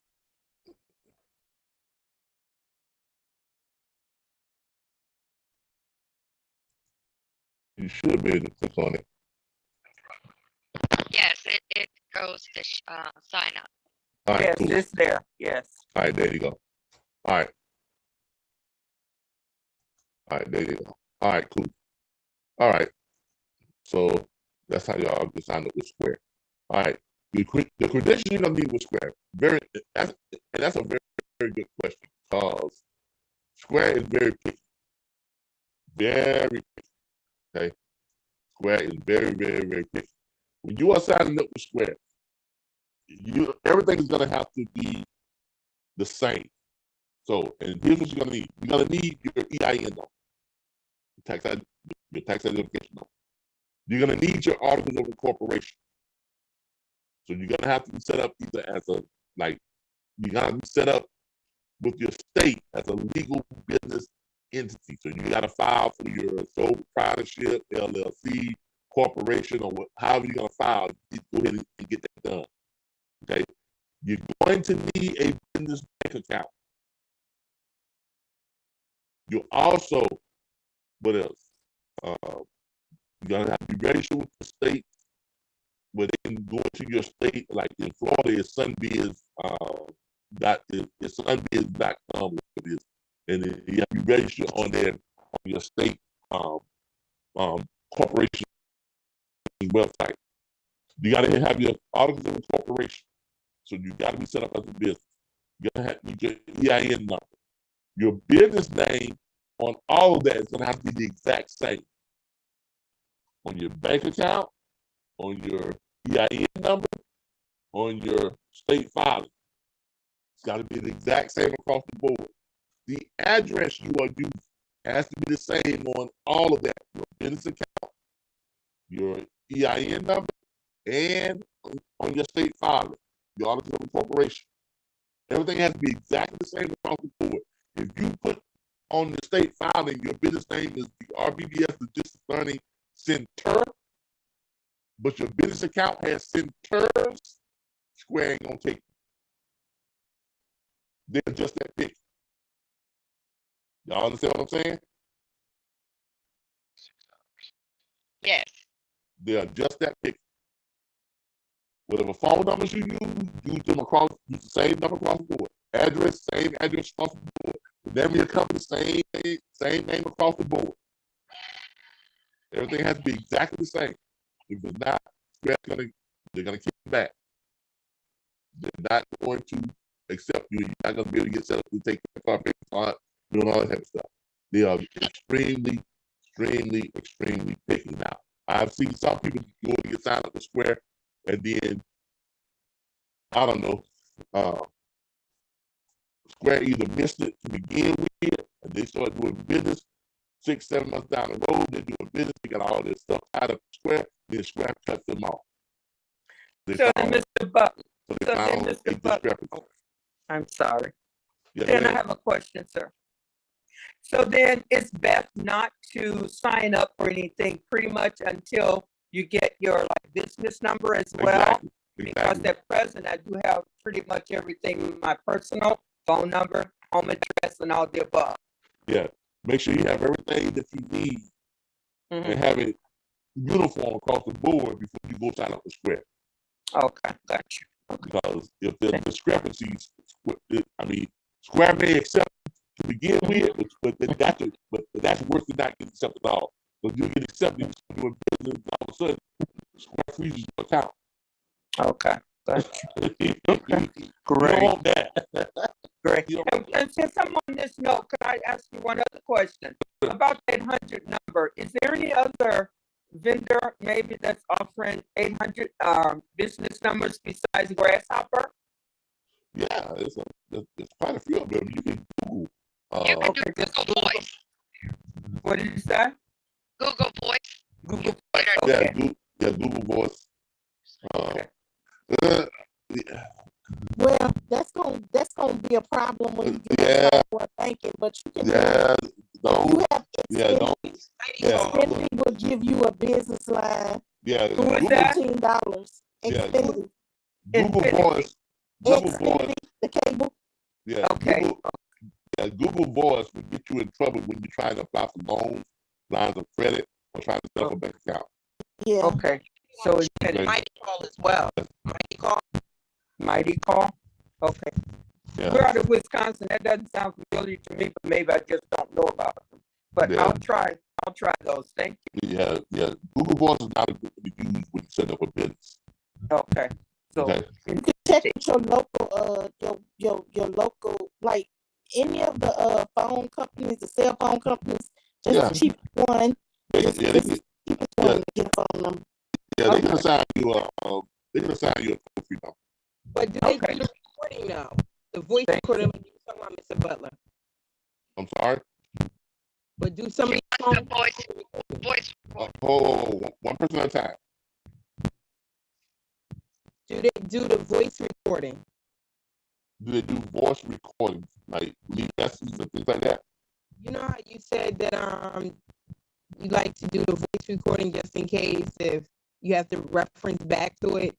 you should be able to click on it. Yes, it goes to sign up. All right, yes, cool. it's there. Yes. All right, there you go. All right. All right, there you go. All right, cool. All right. So that's how y'all can sign up with Square. All right. The credentials you're gonna need with Square. That's a very, very good question because Square is very picky. Very picky. Okay. Square is very, very, very picky. When you are signing up with Square, everything is gonna have to be the same. So, and here's what you're gonna need. You're gonna need your EIN number, your tax identification number. You're gonna need your articles of incorporation. So you're gonna have to be set up either as you gotta be set up with your state as a legal business entity. So you gotta file for your sole proprietorship, LLC, corporation, or however you're gonna file. You go ahead and get that done. Okay. You're going to need a business bank account. You also, what else? You're gonna have to be registered with the state, where they can go into your state. Like in Florida, it's Sunbiz. It's Sunbiz.com, and then you have to be registered on your state corporation website. You gotta have your articles of incorporation. So you gotta be set up as a business. You gotta have your EIN number. Your business name on all of that is gonna have to be the exact same. On your bank account, on your EIN number, on your state filing. It's got to be the exact same across the board. The address you are using has to be the same on all of that. Your business account, your EIN number, and on your state filing, your articles of incorporation. Everything has to be exactly the same across the board. If you put on the state filing, your business name is the RBBS, the District Attorney Center, but your business account has centers, Square ain't gonna take it. They're just that big. Y'all understand what I'm saying? Yes. They are just that big. Whatever phone numbers you use the same number across the board. Address, same address across the board. The name of your company, same name across the board. Everything has to be exactly the same. If it's not, they're gonna kick it back. They're not going to accept you. You're not gonna be able to get set up to take your car, doing all that type of stuff. They are extremely, extremely picky now. I've seen some people go to get signed up with Square, and then I don't know, Square either missed it to begin with, and they started doing business 6-7 months down the road. They're doing business, they got all this stuff out of Square, then Square cuts them off. So then, Mr. Butler, I'm sorry. Yeah, then I have a question, sir. So then it's best not to sign up for anything pretty much until you get your business number as well. Exactly. Because at present I do have pretty much everything, my personal phone number, home address, and all the above. Yeah. Make sure you have everything that you need and have it uniform across the board before you go sign up for Square. Okay, gotcha. Because if there's discrepancies, Square may accept to begin with, but that's worse than not getting accepted at all. So you get accepted, you're doing business, all of a sudden, Square freezes your account. Okay, gotcha. Okay. Great. You don't want that. Great. And since I'm on this note, can I ask you one other question about that 800 number? Is there any other vendor maybe that's offering 800 business numbers besides Grasshopper? Yeah, there's quite a few of them. You can Google. You can do Google Voice. What did you say? Google Voice. Google Voice. Okay. Google Voice. Well, that's gonna be a problem when you get for banking, but you can you have Xfinity will give you a business line. Yeah, $15. Xfinity. Google Voice. Xfinity, the cable. Yeah. Okay. Google Voice will get you in trouble when you're trying to apply for loans, lines of credit, or trying to set up a bank account. Yeah. Okay. So it's Mighty Call as well. Mighty Call. Okay. Yeah. We're out of Wisconsin. That doesn't sound familiar to me, but maybe I just don't know about them. But I'll try I'll try those. Thank you. Yeah. Google Voice is not a good to be used when you set up a business. Okay. So Okay. You can check with your local, your local, like any of the phone companies, the cell phone companies, just Yeah. the cheapest one. They Just can the cheapest one to get a phone number. Yeah, they can assign you a toll-free number. But do they do the recording now? The voice recording, like you were talking about, Mr. Butler. I'm sorry. But do some of these The phones voice. One person at a time. do they do the voice recording? Do they do voice recordings, like leave messages and things like that? You know how you said that you like to do the voice recording just in case if you have to reference back to it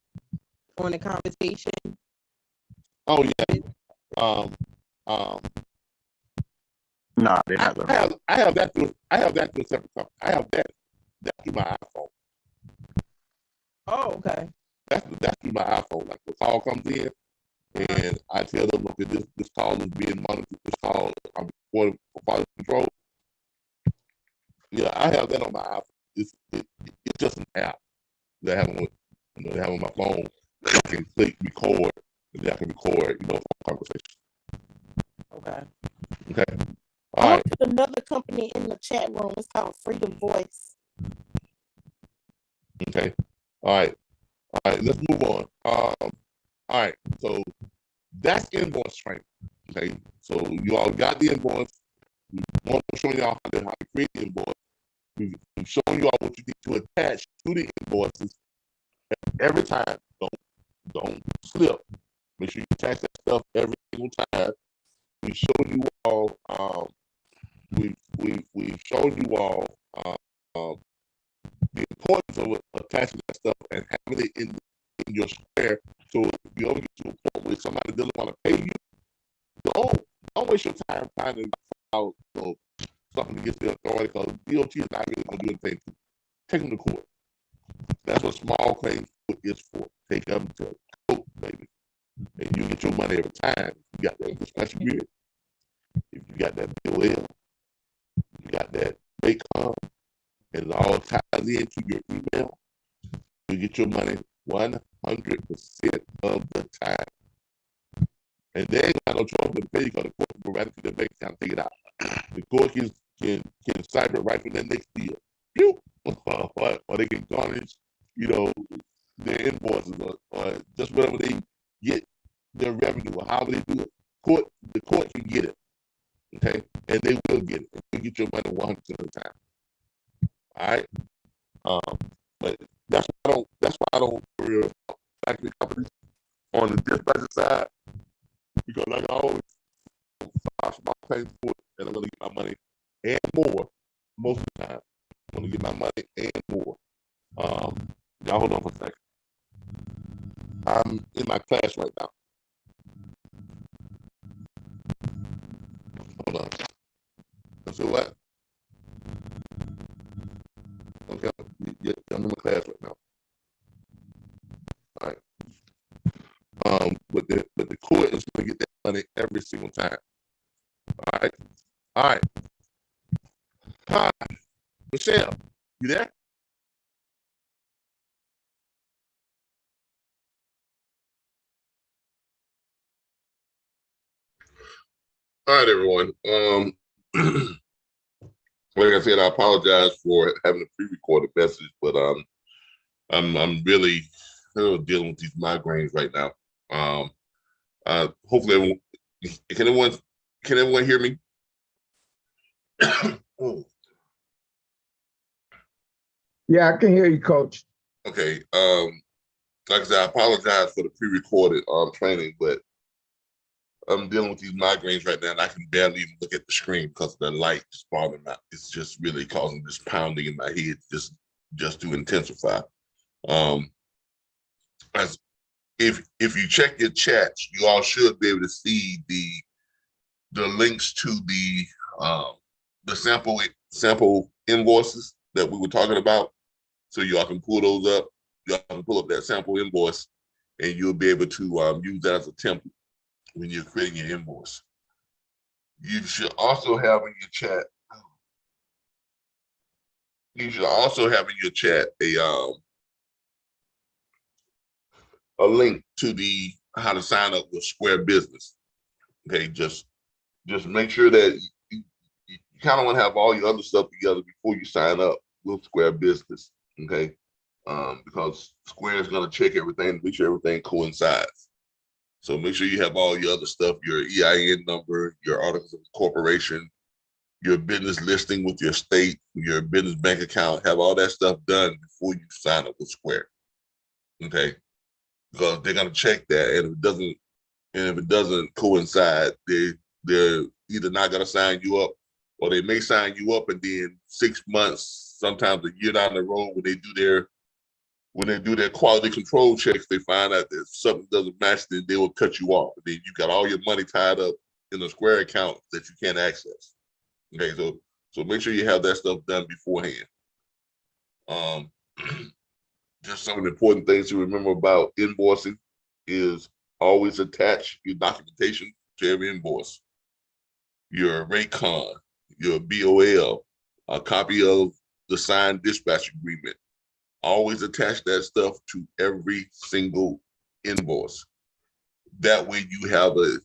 on a conversation? Oh yeah. Nah, they're not gonna. I have that through a separate company. I have that through my iPhone. Oh, okay. That's through my iPhone. Like the call comes in, and I tell them, okay, this call is being monitored. This call I'm recording for quality control. Yeah, I have that on my iPhone. It's just an app that I have on my phone. I can click record, and then I can record, phone conversation. Okay. Okay. I All want right. to put another company in the chat room. It's called Freedom Voice. Okay. All right. Let's move on. All right. So that's invoice training. Okay. So you all got the invoice. We want to show y'all how to create the invoice. We've shown you all what you need to attach to the invoices every time. Don't slip. Make sure you attach that stuff every single time. We showed you all. We've shown you all the importance of attaching that stuff and having it in your square. So if you ever get to a point where somebody doesn't want to pay you, don't waste your time finding out something against the authority, because DOT is not really going to do anything. Take them to court. That's what small claims court is for. Take them to court, baby. And you get your money every time. You got that discussion agreement. If you got that BOL, you got that BACOM, and it all ties into your email, you get your money 100% of the time. And they ain't got no choice but to pay you, because the court can go right into the bank account and take it out. The court can cyber right from that next deal. Or they can garnish, their invoices or just whatever they get their revenue or however they do it. The court can get it. Okay? And they will get it. And you get your money 100% of the time. All right? But that's why I don't worry about factory companies on the dispatcher side, because like I always file small claims for it, and I'm gonna get my money and more most of the time. I'm gonna get my money and more. Y'all hold on for a second. I'm in my class right now. Hold on. So what? Okay, yeah, I'm in my class right now. All right. But the court is going to get that money every single time. All right. Hi, Michelle, you there? All right, everyone. Like I said, I apologize for having a pre-recorded message, but I'm really dealing with these migraines right now. Hopefully, everyone can everyone hear me? Yeah, I can hear you, Coach. Okay. Like I said, I apologize for the pre-recorded training, but I'm dealing with these migraines right now, and I can barely even look at the screen because the light is bothering me. It's just really causing this pounding in my head, just to intensify. As if you check your chats, you all should be able to see the links to the sample invoices that we were talking about. So y'all can pull those up. Y'all can pull up that sample invoice, and you'll be able to use that as a template when you're creating your invoice. You should also have in your chat You should also have in your chat a link to the how to sign up with Square Business. Okay, just make sure that you kind of want to have all your other stuff together before you sign up with Square Business. Okay, because Square is going to check everything, make sure everything coincides. So make sure you have all your other stuff, your EIN number, your articles of incorporation, your business listing with your state, your business bank account, have all that stuff done before you sign up with Square. Okay, because they're going to check that, and if it doesn't coincide, they're either not going to sign you up, or they may sign you up, and then 6 months, sometimes a year down the road, when they do their quality control checks, they find out that something doesn't match, then they will cut you off. And then you got all your money tied up in a Square account that you can't access. Okay, so make sure you have that stuff done beforehand. Just some of the important things to remember about invoicing is always attach your documentation to every invoice. Your rate card, your BOL, a copy of the signed dispatch agreement. Always attach that stuff to every single invoice. That way you have an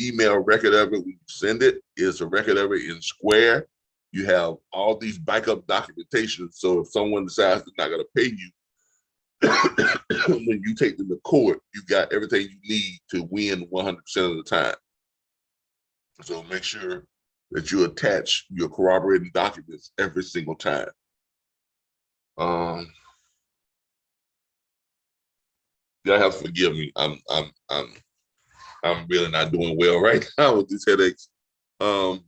email record of it when you send it. It's a record of it in Square. You have all these backup documentation. So if someone decides they're not going to pay you, when you take them to court, you got everything you need to win 100% of the time. So make sure that you attach your corroborating documents every single time. Y'all have to forgive me. I'm really not doing well right now with these headaches. Other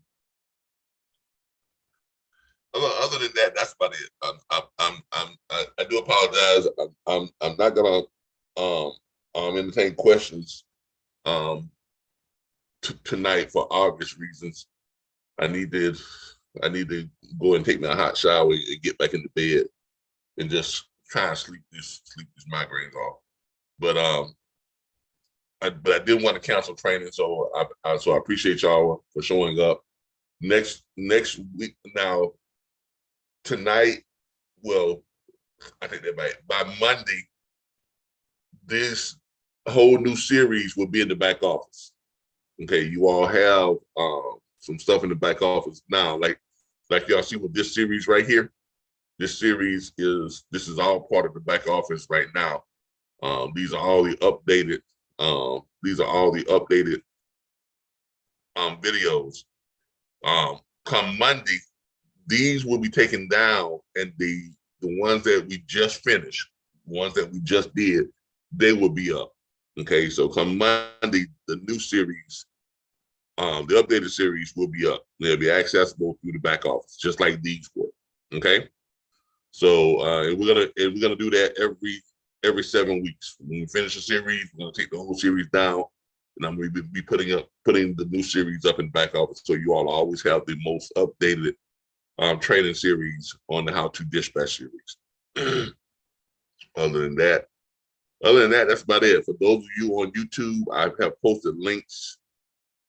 than that, that's about it. I do apologize. I'm not gonna entertain questions tonight for obvious reasons. I need to go and take my hot shower and get back into bed and just try and sleep these migraines off. But I didn't want to cancel training, so I appreciate y'all for showing up. Next week now, tonight, well, I think that by Monday, this whole new series will be in the back office. Okay, you all have some stuff in the back office now, like y'all see with this series right here. This is all part of the back office right now. These are all the updated videos. Come Monday, these will be taken down, and the ones that we just finished, the ones that we just did, they will be up. Okay, so come Monday, the new series, the updated series will be up. They'll be accessible through the back office, just like these were. Okay, so and we're gonna do that every 7 weeks. When we finish a series, we're gonna take the whole series down, and I'm going to be putting the new series up in the back office, so you all always have the most updated training series on the How to Dispatch series. Other than that, that's about it. For those of you on YouTube, I have posted links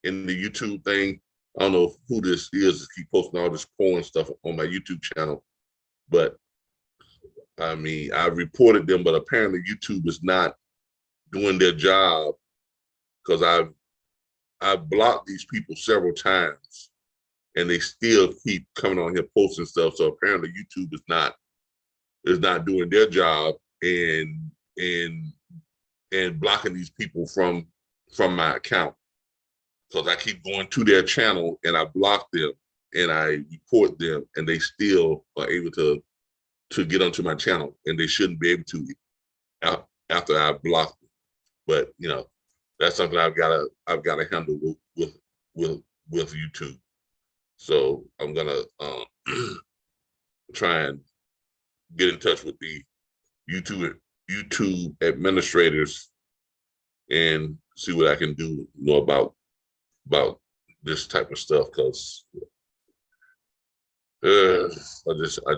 in the YouTube thing. I don't know who this is to keep posting all this porn stuff on my YouTube channel, but I mean, I reported them, but apparently YouTube is not doing their job, because I've blocked these people several times, and they still keep coming on here posting stuff. So apparently YouTube is not doing their job and blocking these people from my account, because I keep going to their channel and I block them and I report them, and they still are able to get onto my channel, and they shouldn't be able to after I block them. But you know, that's something I've got to handle with YouTube. So I'm gonna try and get in touch with the YouTube administrators and see what I can do, about this type of stuff, because I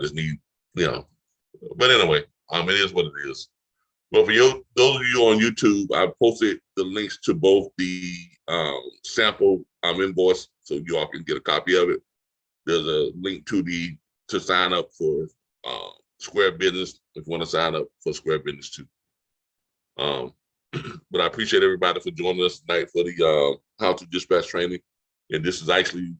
just need, but anyway, it is what it is. But for those of you on YouTube, I posted the links to both the sample invoice, so you all can get a copy of it. There's a link to sign up for Square Business if you want to sign up for Square Business too. But I appreciate everybody for joining us tonight for the how to dispatch training. And this is actually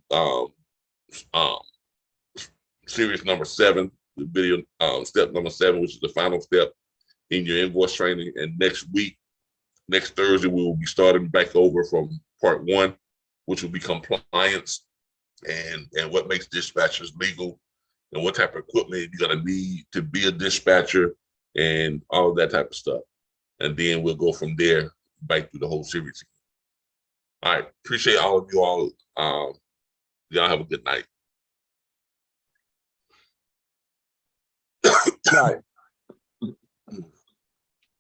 series number 7, the video step number 7, which is the final step in your invoice training. And next Thursday, we will be starting back over from part 1, which will be compliance and what makes dispatchers legal and what type of equipment you're gonna need to be a dispatcher and all of that type of stuff. And then we'll go from there back through the whole series. All right, appreciate all of you all. Y'all have a good night. Right.